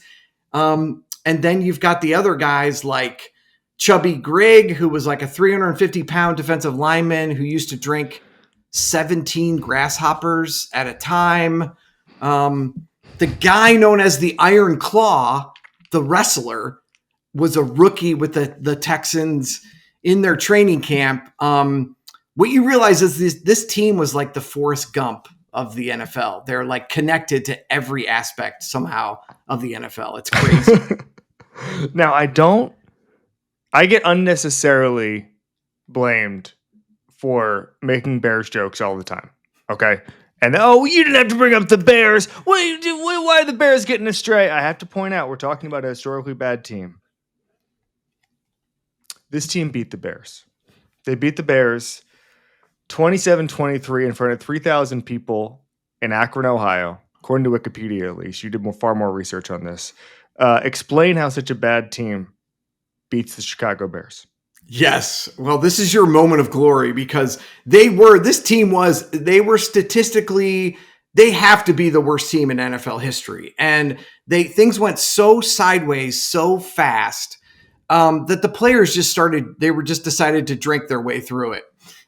Speaker 3: And then you've got the other guys like Chubby Grigg, who was like a 350-pound defensive lineman who used to drink 17 grasshoppers at a time. The guy known as the Iron Claw, the wrestler, was a rookie with the Texans in their training camp. What you realize is this team was like the Forrest Gump of the NFL. They're like connected to every aspect somehow of the NFL. It's crazy.
Speaker 1: Now, I get unnecessarily blamed for making Bears jokes all the time. Okay. And you didn't have to bring up the Bears. Why are the Bears getting astray? I have to point out, we're talking about a historically bad team. This team beat the Bears. They beat the Bears 27-23 in front of 3,000 people in Akron, Ohio, according to Wikipedia at least. You did far more research on this. Explain how such a bad team beats the Chicago Bears.
Speaker 3: Yes. Well, this is your moment of glory because they were statistically, they have to be the worst team in NFL history. And things went so sideways so fast that the players decided to drink their way through it.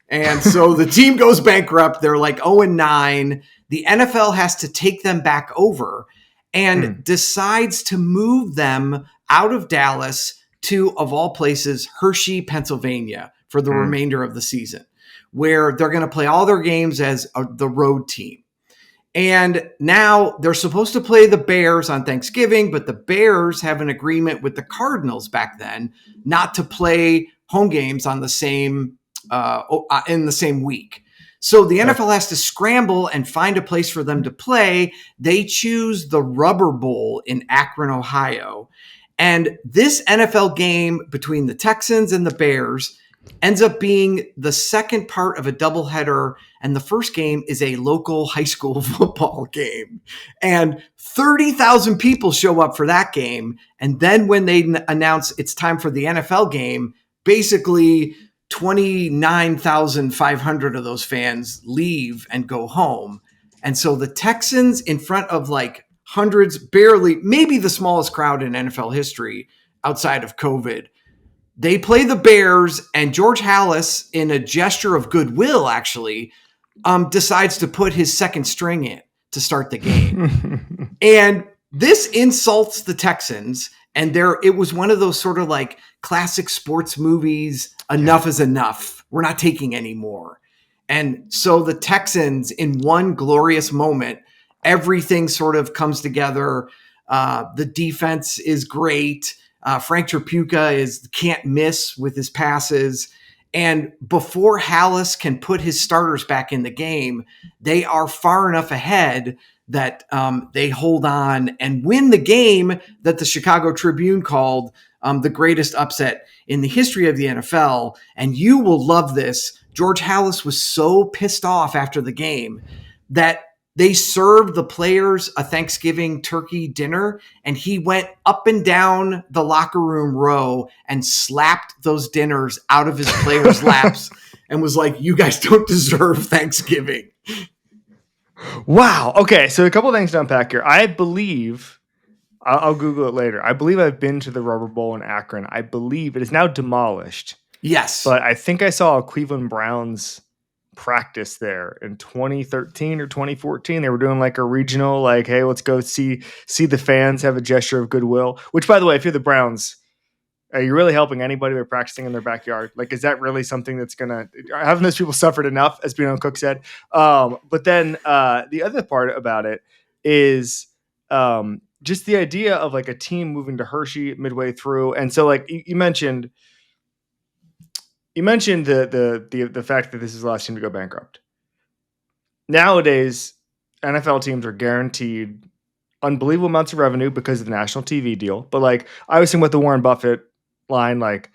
Speaker 3: And so the team goes bankrupt. They're like 0-9. The NFL has to take them back over and decides to move them out of Dallas to, of all places, Hershey, Pennsylvania for the remainder of the season, where they're going to play all their games as the road team. And now they're supposed to play the Bears on Thanksgiving, but the Bears have an agreement with the Cardinals back then not to play home games on the same in the same week. So the NFL has to scramble and find a place for them to play. They choose the Rubber Bowl in Akron, Ohio. And this NFL game between the Texans and the Bears ends up being the second part of a doubleheader, and the first game is a local high school football game. And 30,000 people show up for that game. And then when they announce it's time for the NFL game, basically 29,500 of those fans leave and go home. And so the Texans, in front of like hundreds, barely, maybe the smallest crowd in NFL history outside of COVID, they play the Bears, and George Halas, in a gesture of goodwill, actually, decides to put his second string in to start the game. And this insults the Texans. And it was one of those sort of like classic sports movies, enough is enough. We're not taking any more. And so the Texans, in one glorious moment, everything sort of comes together. The defense is great. Frank Tripucka can't miss with his passes. And before Halas can put his starters back in the game, they are far enough ahead that they hold on and win the game that the Chicago Tribune called the greatest upset in the history of the NFL. And you will love this. George Halas was so pissed off after the game that they served the players a Thanksgiving turkey dinner, and he went up and down the locker room row and slapped those dinners out of his players' laps and was like, "You guys don't deserve Thanksgiving."
Speaker 1: Wow. Okay, so a couple of things to unpack here. I believe, I'll Google it later. I believe I've been to the Rubber Bowl in Akron. I believe it is now demolished.
Speaker 3: Yes.
Speaker 1: But I think I saw a Cleveland Browns practice there in 2013 or 2014. They were doing like a regional, like, hey, let's go see the fans, have a gesture of goodwill. Which, by the way, if you're the Browns, are you really helping anybody by practicing in their backyard? Like, is that really something that's gonna, haven't those people suffered enough, as Bino Cook said? But then the other part about it is just the idea of like a team moving to Hershey midway through. And so like you mentioned the fact that this is the last team to go bankrupt. Nowadays, NFL teams are guaranteed unbelievable amounts of revenue because of the national TV deal. But like I was thinking about the Warren Buffett line, like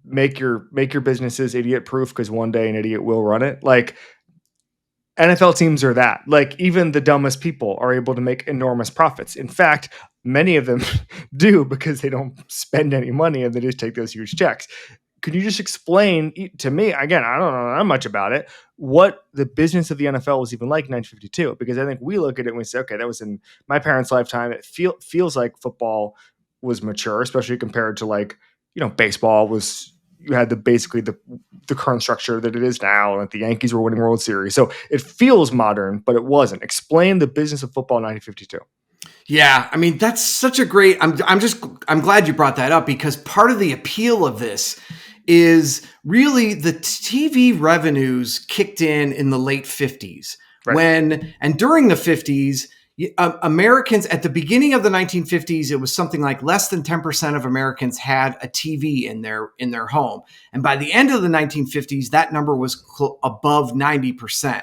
Speaker 1: make your businesses idiot proof because one day an idiot will run it. Like NFL teams are that. Like even the dumbest people are able to make enormous profits. In fact, many of them do because they don't spend any money and they just take those huge checks. Could you just explain to me, again, I don't know that much about it, what the business of the NFL was even like in 1952? Because I think we look at it and we say, okay, that was in my parents' lifetime. It feels like football was mature, especially compared to like, baseball was, you had basically the current structure that it is now. Like the Yankees were winning World Series. So it feels modern, but it wasn't. Explain the business of football in 1952.
Speaker 3: Yeah, I mean, that's such a great, I'm glad you brought that up, because part of the appeal of this is really the TV revenues kicked in the late 50s. Right. And during the 50s, Americans at the beginning of the 1950s, it was something like less than 10% of Americans had a TV in their home. And by the end of the 1950s, that number was above 90%.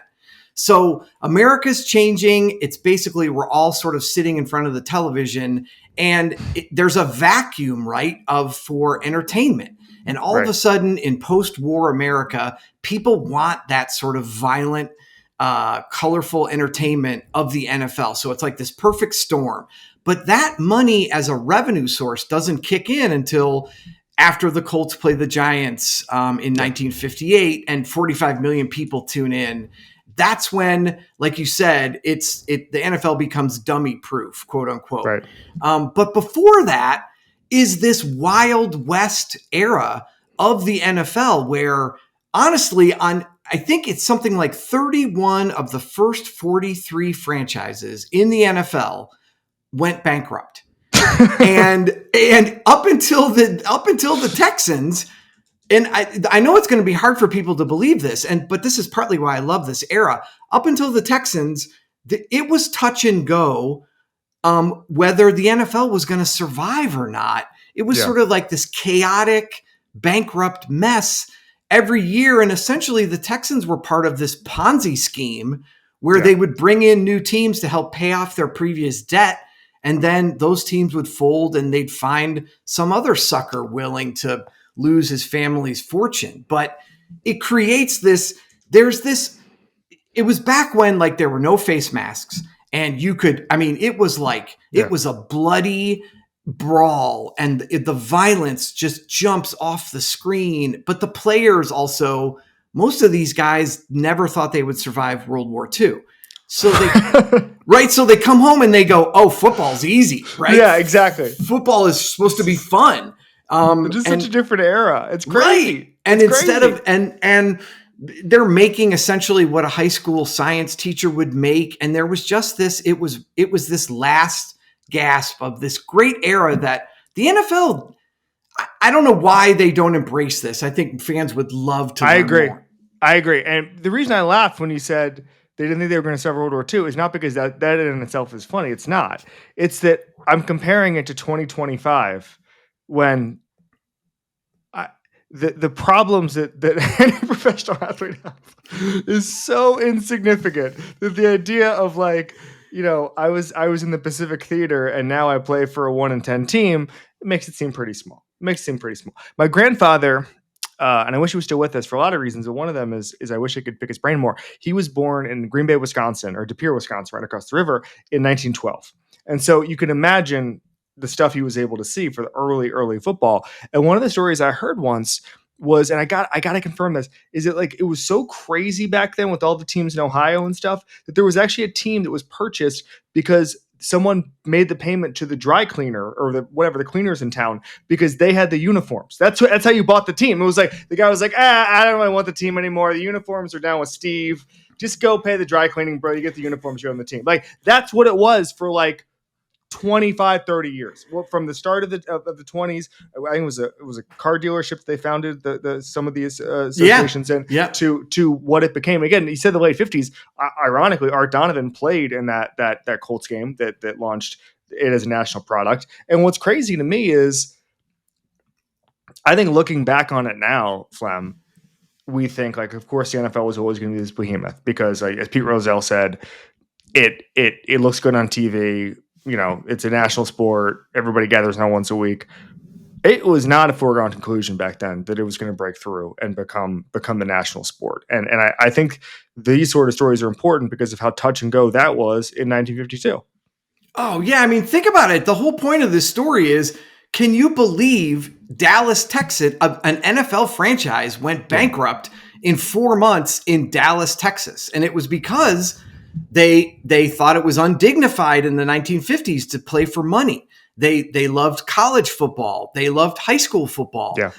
Speaker 3: So America's changing. It's basically, we're all sort of sitting in front of the television and there's a vacuum, right, for entertainment. And all of a sudden in post-war America, people want that sort of violent, colorful entertainment of the NFL. So it's like this perfect storm. But that money as a revenue source doesn't kick in until after the Colts play the Giants in 1958 and 45 million people tune in. That's when, like you said, the NFL becomes dummy proof, quote unquote. Right. But before that is this Wild West era of the NFL where, honestly, I think it's something like 31 of the first 43 franchises in the NFL went bankrupt. and up until the Texans, and I know it's going to be hard for people to believe this, but this is partly why I love this era. Up until the Texans, it was touch and go whether the NFL was going to survive or not. It was sort of like this chaotic, bankrupt mess every year. And essentially the Texans were part of this Ponzi scheme where they would bring in new teams to help pay off their previous debt. And then those teams would fold and they'd find some other sucker willing to lose his family's fortune. But it creates this, it was back when like there were no face masks and it was a bloody brawl and the violence just jumps off the screen. But the players also, most of these guys never thought they would survive World War II. So they, right. So they come home and they go, oh, football's easy, right?
Speaker 1: Yeah, exactly.
Speaker 3: Football is supposed to be fun.
Speaker 1: It's just such a different era. It's crazy.
Speaker 3: Right. And
Speaker 1: it's
Speaker 3: instead
Speaker 1: crazy.
Speaker 3: of, and they're making essentially what a high school science teacher would make. And there was just this, it was this last gasp of this great era that the NFL, I don't know why they don't embrace this. I think fans would love to.
Speaker 1: I agree.
Speaker 3: More.
Speaker 1: I agree. And the reason I laughed when you said they didn't think they were going to survive World War II is not because that in itself is funny. It's not. It's that I'm comparing it to 2025 when the problems that any professional athlete has is so insignificant that the idea of like, I was in the Pacific Theater and now I play for a 1-10 team, it makes it seem pretty small. My grandfather, and I wish he was still with us for a lot of reasons, but one of them is I wish I could pick his brain more. He was born in Green Bay, Wisconsin, or De Pere, Wisconsin, right across the river in 1912. And so you can imagine the stuff he was able to see for the early football. And one of the stories I heard once was, and I got to confirm this, is that like it was so crazy back then with all the teams in Ohio and stuff that there was actually a team that was purchased because someone made the payment to the dry cleaner or the cleaners in town because they had the uniforms. That's how you bought the team. It was like the guy was like, I don't really want the team anymore. The uniforms are down with Steve. Just go pay the dry cleaning, bro. You get the uniforms, you're on the team. Like that's what it was for like 25, 30 years. Well, from the start of the 20s, I think it was a car dealership they founded some of these associations to what it became. Again, he said the late 50s. Ironically, Art Donovan played in that Colts game that launched it as a national product. And what's crazy to me is, I think looking back on it now, Flem, we think like, of course, the NFL was always going to be this behemoth because, like, as Pete Rozelle said, it looks good on TV. It's a national sport. Everybody gathers now once a week. It was not a foregone conclusion back then that it was going to break through and become the national sport. And I think these sort of stories are important because of how touch and go that was in 1952.
Speaker 3: Oh, yeah. I mean, think about it. The whole point of this story is, can you believe Dallas, Texas, an NFL franchise went bankrupt in 4 months in Dallas, Texas? And it was because they thought it was undignified in the 1950s to play for money. They loved college football. They loved high school football.
Speaker 1: Yeah.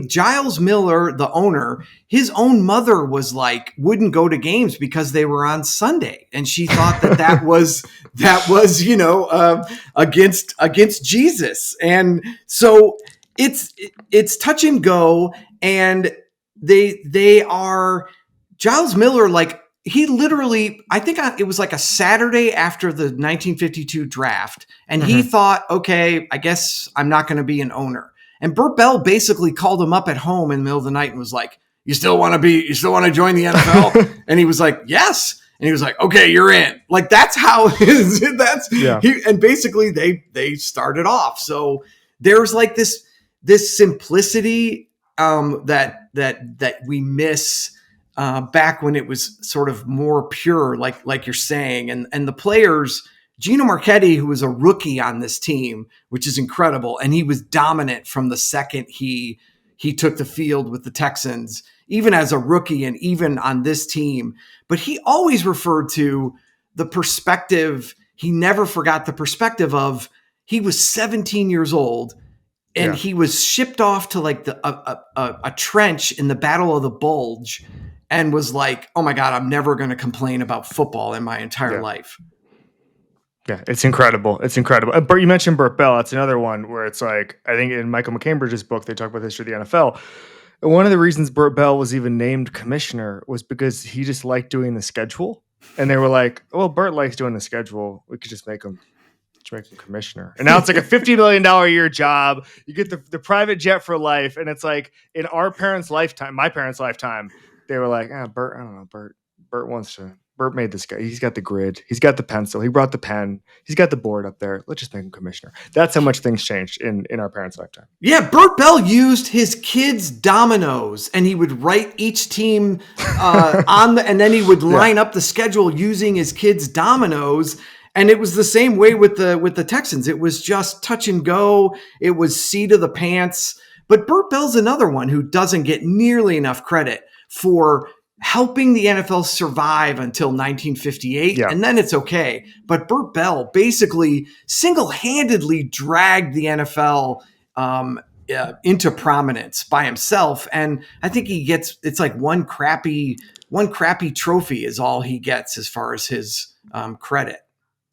Speaker 3: Giles Miller, the owner, his own mother was like, wouldn't go to games because they were on Sunday. And she thought that was against Jesus. And so it's touch and go. And they are Giles Miller, like, he literally, I think it was like a Saturday after the 1952 draft. And he thought, okay, I guess I'm not going to be an owner. And Burt Bell basically called him up at home in the middle of the night and was like, you still want to join the NFL? And he was like, yes. And he was like, okay, you're in. Like, that's how and basically they started off. So there's like this simplicity that we miss back when it was sort of more pure, like you're saying, and the players, Gino Marchetti, who was a rookie on this team, which is incredible, and he was dominant from the second he took the field with the Texans, even as a rookie and even on this team. But he always referred to the perspective. He never forgot the perspective of, he was 17 years old. And he was shipped off to like a trench in the Battle of the Bulge, and was like, oh my God, I'm never going to complain about football in my entire life.
Speaker 1: Yeah, it's incredible. It's incredible. But you mentioned Burt Bell. That's another one where it's like, I think in Michael McCambridge's book, they talk about the history of the NFL. And one of the reasons Burt Bell was even named commissioner was because he just liked doing the schedule. And they were like, well, Burt likes doing the schedule. We could just make him commissioner. And now it's like a $50 million a year job. You get the private jet for life. And it's like, in our parents' lifetime, my parents' lifetime, they were like, Burt, I don't know, Burt wants to Burt made this guy. He's got the grid. He's got the pencil. He brought the pen. He's got the board up there. Let's just make him commissioner. That's how much things changed in our parents' lifetime.
Speaker 3: Yeah, Burt Bell used his kids' dominoes, and he would write each team and then he would line up the schedule using his kids' dominoes. And it was the same way with the Texans. It was just touch and go. It was seat of the pants. But Burt Bell's another one who doesn't get nearly enough credit for helping the NFL survive until 1958, and then it's okay. But Burt Bell basically single-handedly dragged the NFL into prominence by himself, and I think it's like one crappy trophy is all he gets as far as his credit.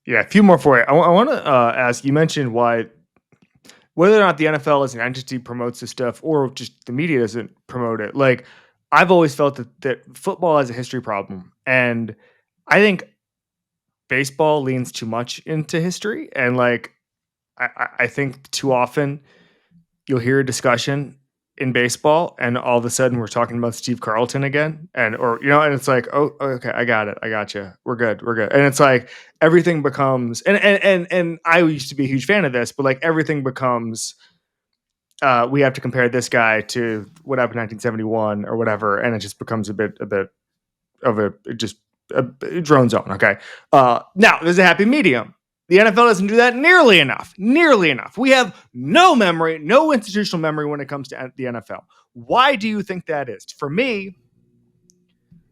Speaker 1: Yeah, a few more for you. I want to ask. You mentioned whether or not the NFL as an entity promotes this stuff, or just the media doesn't promote it. Like, I've always felt that football has a history problem, and I think baseball leans too much into history. And like, I think too often you'll hear a discussion in baseball, and all of a sudden we're talking about Steve Carlton again, and it's like, oh, okay, I got it, I got you, we're good, and it's like everything becomes, and I used to be a huge fan of this, but like everything becomes. We have to compare this guy to what happened in 1971 or whatever, and it just becomes a bit of a drone zone. Okay. Now there's a happy medium. The NFL doesn't do that nearly enough. We have no memory, no institutional memory when it comes to the NFL. Why do you think that is? For me,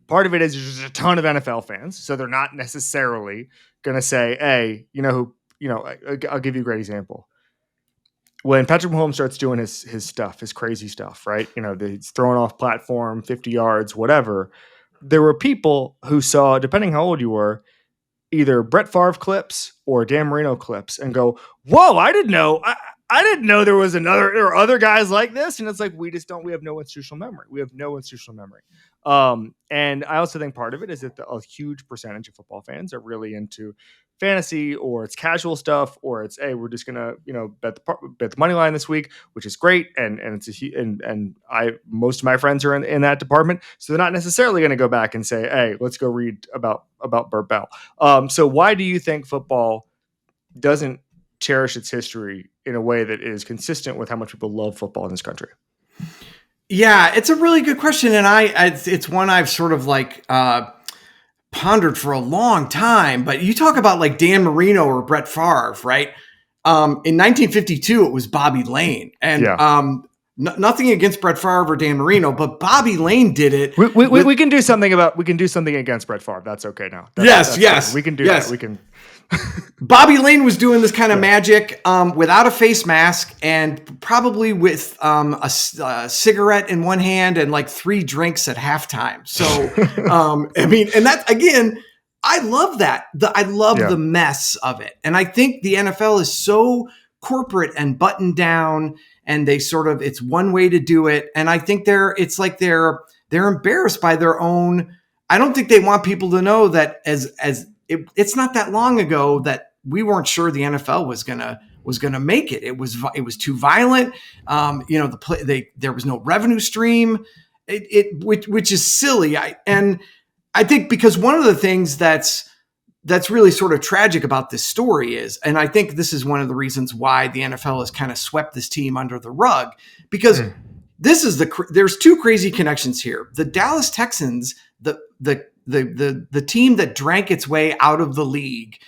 Speaker 1: part of it is there's a ton of NFL fans, so they're not necessarily going to say, "Hey, I'll give you a great example." When Patrick Mahomes starts doing his stuff, his crazy stuff, right? He's throwing off platform, 50 yards, whatever. There were people who saw, depending how old you were, either Brett Favre clips or Dan Marino clips and go, "Whoa, I didn't know. I didn't know there were other guys like this." And it's like, we have no institutional memory. And I also think part of it is that a huge percentage of football fans are really into fantasy, or it's casual stuff, or it's, hey, we're just gonna bet the money line this week, which is great, and most of my friends are in that department, so they're not necessarily going to go back and say, hey, let's go read about Burt Bell. So why do you think football doesn't cherish its history in a way that is consistent with how much people love football in this country?
Speaker 3: Yeah, it's a really good question, and it's one I've sort of like pondered for a long time. But you talk about like Dan Marino or Brett Favre, right? In 1952, it was Bobby Lane, and nothing against Brett Favre or Dan Marino, but Bobby Lane did it.
Speaker 1: We can do something against Brett Favre. That's okay now.
Speaker 3: Yes.
Speaker 1: Fine. We can do that. We can.
Speaker 3: Bobby Lane was doing this kind of magic without a face mask, and probably with a cigarette in one hand and like 3 drinks at halftime. So, and that's, again, I love that. I love the mess of it. And I think the NFL is so corporate and buttoned down, and they it's one way to do it. And I think they're embarrassed by their own. I don't think they want people to know that it's not that long ago that we weren't sure the NFL was gonna make it. It was too violent. There was no revenue stream. Which is silly. I think because one of the things that's really sort of tragic about this story is, and I think this is one of the reasons why the NFL has kind of swept this team under the rug, because there's 2 crazy connections here. The Dallas Texans, the team that drank its way out of the league,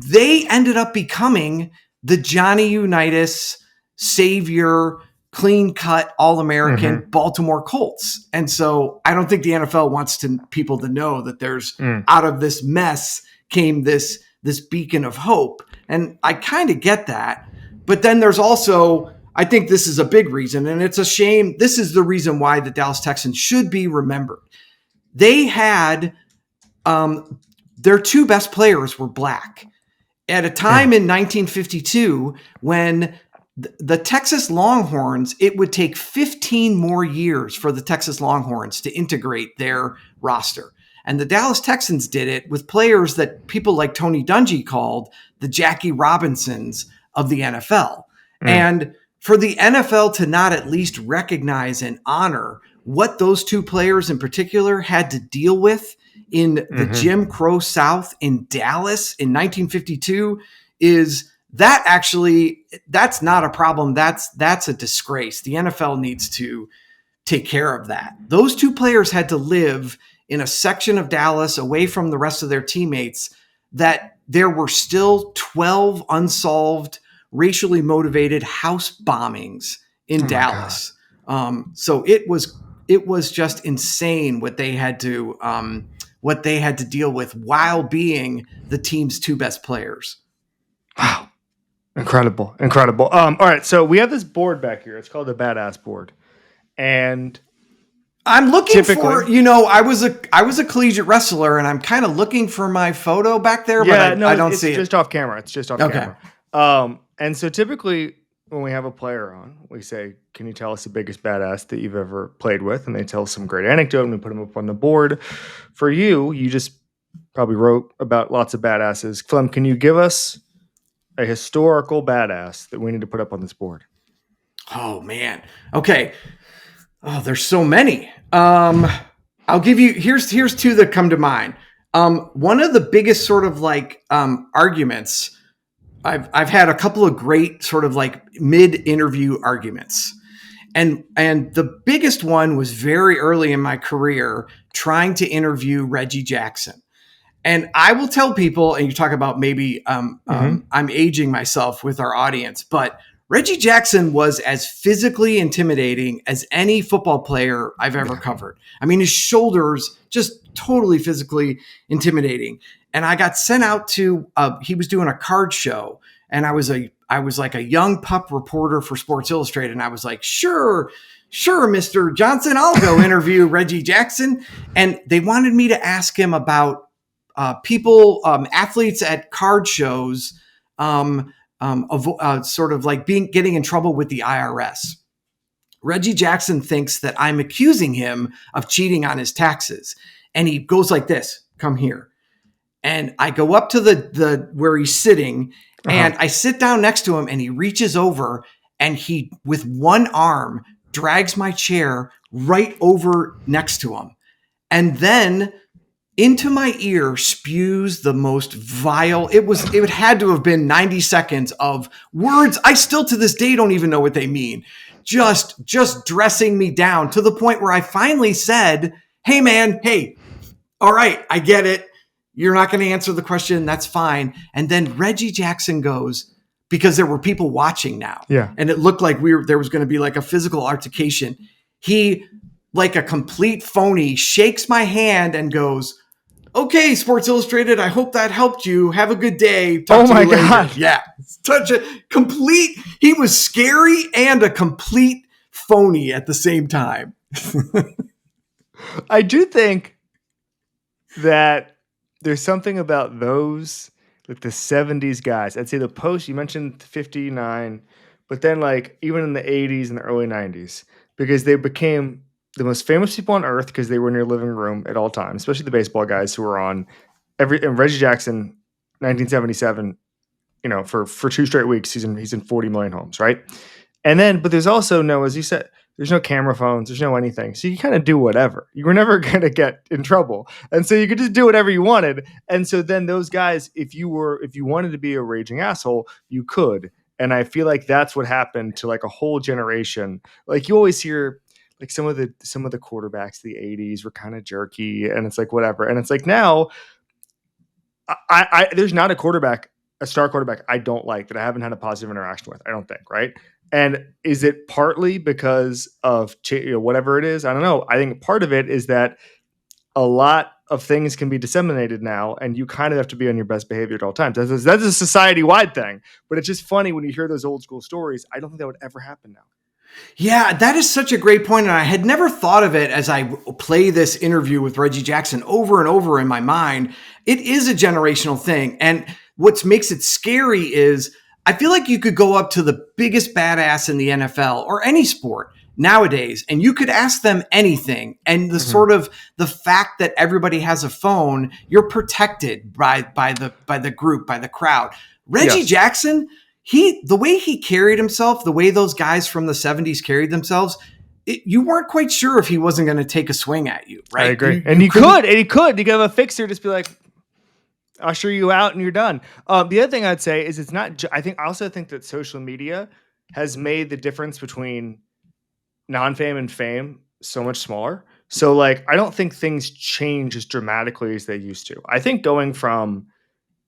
Speaker 3: they ended up becoming the Johnny Unitas savior, clean-cut, all-American Baltimore Colts. And so I don't think the NFL wants people to know that there's out of this mess came this beacon of hope. And I kind of get that. But then there's also, I think this is a big reason, and it's a shame. This is the reason why the Dallas Texans should be remembered. They had their 2 best players were black at a time in 1952 when the Texas Longhorns, it would take 15 more years for the Texas Longhorns to integrate their roster. And the Dallas Texans did it with players that people like Tony Dungy called the Jackie Robinsons of the NFL. And for the NFL to not at least recognize and honor what those 2 players in particular had to deal with in the Jim Crow South in Dallas in 1952 that's not a problem. That's a disgrace. The NFL needs to take care of that. Those two players had to live in a section of Dallas away from the rest of their teammates that there were still 12 unsolved, racially motivated house bombings in Dallas. So it was just insane what they had to deal with while being the team's two best players.
Speaker 1: Wow. Incredible. All right. So we have this board back here. It's called the Badass Board. And
Speaker 3: I'm looking for, I was a collegiate wrestler and I'm kind of looking for my photo back there, but I don't see it.
Speaker 1: It's just off camera. It's just off camera. And so typically when we have a player on, we say, can you tell us the biggest badass that you've ever played with? And they tell some great anecdote and we put them up on the board. For you just probably wrote about lots of badasses. Flem, can you give us a historical badass that we need to put up on this board?
Speaker 3: Oh man. Okay. Oh, there's so many. I'll give you, here's two that come to mind. One of the biggest sort of like arguments, I've had a couple of great sort of like mid-interview arguments. And the biggest one was very early in my career trying to interview Reggie Jackson. And I will tell people, and you talk about maybe I'm aging myself with our audience, but Reggie Jackson was as physically intimidating as any football player I've ever covered. I mean, his shoulders just totally physically intimidating. And I got sent out to, he was doing a card show, and I was like a young pup reporter for Sports Illustrated. And I was like, sure, Mr. Johnson, I'll go interview Reggie Jackson. And they wanted me to ask him about athletes at card shows, sort of like getting in trouble with the IRS. Reggie Jackson thinks that I'm accusing him of cheating on his taxes. And he goes like this, come here. And I go up to the where he's sitting and I sit down next to him and he reaches over and he, with one arm, drags my chair right over next to him. And then into my ear spews the most vile. It had to have been 90 seconds of words I still to this day don't even know what they mean. Just dressing me down to the point where I finally said, hey man, hey, all right, I get it. You're not going to answer the question. That's fine. And then Reggie Jackson goes, because there were people watching now.
Speaker 1: Yeah.
Speaker 3: And it looked like there was going to be like a physical altercation. He, like a complete phony, shakes my hand and goes, okay, Sports Illustrated, I hope that helped you. Have a good day. Talk to you later. God. Yeah. He was scary and a complete phony at the same time.
Speaker 1: I do think that there's something about those, like the 70s guys. I'd say the post, you mentioned 59, but then like even in the 80s and the early 90s, because they became the most famous people on earth because they were in your living room at all times, especially the baseball guys who were on and Reggie Jackson, 1977, for 2 straight weeks, he's in 40 million homes, right? And then, but there's also no, as you said, there's no camera phones, there's no anything. So you kind of do whatever. You were never going to get in trouble. And so you could just do whatever you wanted. And so then those guys, if you wanted to be a raging asshole, you could. And I feel like that's what happened to like a whole generation. Like you always hear like some of the quarterbacks of the 80s were kind of jerky and it's like whatever. And it's like now I there's not a star quarterback I don't like that I haven't had a positive interaction with, I don't think, right? And is it partly because of whatever it is? I don't know. I think part of it is that a lot of things can be disseminated now, and you kind of have to be on your best behavior at all times. That's a society-wide thing, but it's just funny when you hear those old school stories. I don't think that would ever happen now.
Speaker 3: Yeah, that is such a great point, and I had never thought of it as I play this interview with Reggie Jackson over and over in my mind. It is a generational thing, and what makes it scary is I feel like you could go up to the biggest badass in the NFL or any sport nowadays, and you could ask them anything. And the sort of the fact that everybody has a phone, you're protected by the group, by the crowd. Reggie Jackson, the way he carried himself, the way those guys from the 70s carried themselves, you weren't quite sure if he wasn't going to take a swing at you, right?
Speaker 1: I agree. He could have a fixer, just be like, usher you out and you're done. The other thing I'd say is it's not, I also think that social media has made the difference between non-fame and fame so much smaller. So like, I don't think things change as dramatically as they used to. I think going from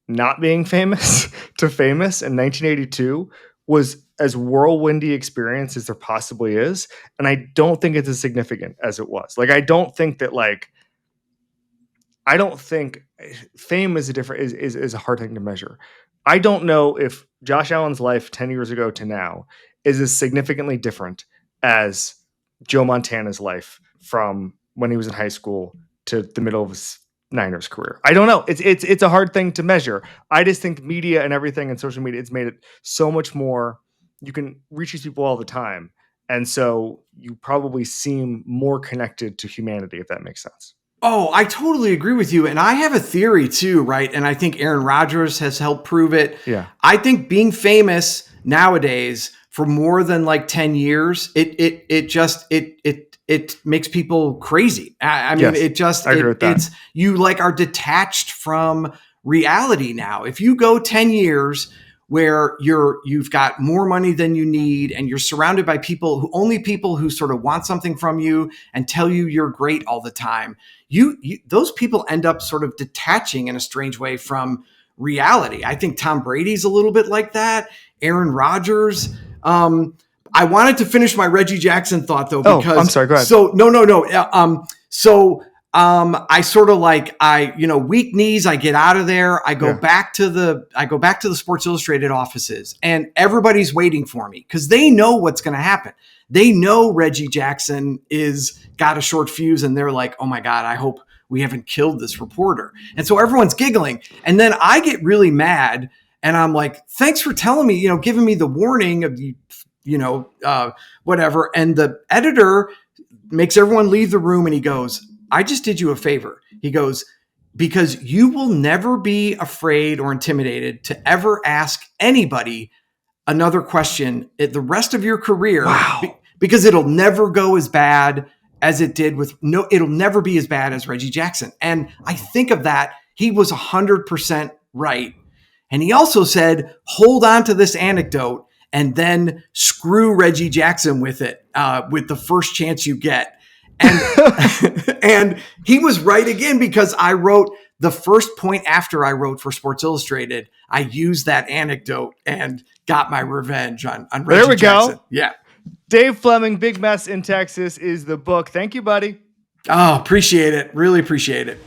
Speaker 1: not being famous to famous in 1982 was as whirlwindy experience as there possibly is. And I don't think it's as significant as it was. Like, I don't think fame is is a hard thing to measure. I don't know if Josh Allen's life 10 years ago to now is as significantly different as Joe Montana's life from when he was in high school to the middle of his Niners career. I don't know. It's a hard thing to measure. I just think media and everything and social media, it's made it so much more. You can reach these people all the time. And so you probably seem more connected to humanity, if that makes sense.
Speaker 3: Oh, I totally agree with you. And I have a theory too, right? And I think Aaron Rodgers has helped prove it.
Speaker 1: Yeah.
Speaker 3: I think being famous nowadays for more than like 10 years, it makes people crazy. I mean,
Speaker 1: yes,
Speaker 3: it's you like are detached from reality now. If you go 10 years where you've got more money than you need and you're surrounded by people who sort of want something from you and tell you you're great all the time, those people end up sort of detaching in a strange way from reality. I think Tom Brady's a little bit like that. Aaron Rodgers. I wanted to finish my Reggie Jackson thought though, because
Speaker 1: I'm sorry, go ahead.
Speaker 3: So I sort of like, weak knees, I get out of there. I go back to the Sports Illustrated offices and everybody's waiting for me because they know what's going to happen. They know Reggie Jackson is got a short fuse and they're like, oh my God, I hope we haven't killed this reporter. And so everyone's giggling. And then I get really mad and I'm like, thanks for telling me, giving me the warning of whatever. And the editor makes everyone leave the room and he goes, I just did you a favor. He goes, because you will never be afraid or intimidated to ever ask anybody another question at the rest of your career.
Speaker 1: Wow.
Speaker 3: Because it'll never go as bad as it did it'll never be as bad as Reggie Jackson. And I think of that. He was 100% right. And he also said, hold on to this anecdote and then screw Reggie Jackson with it, with the first chance you get. And, and he was right again, because I wrote the first point after I wrote for Sports Illustrated, I used that anecdote and got my revenge on Reggie
Speaker 1: there we
Speaker 3: Jackson.
Speaker 1: Go.
Speaker 3: Yeah.
Speaker 1: Dave Fleming, Big Mess in Texas is the book. Thank you, buddy.
Speaker 3: Oh, appreciate it. Really appreciate it.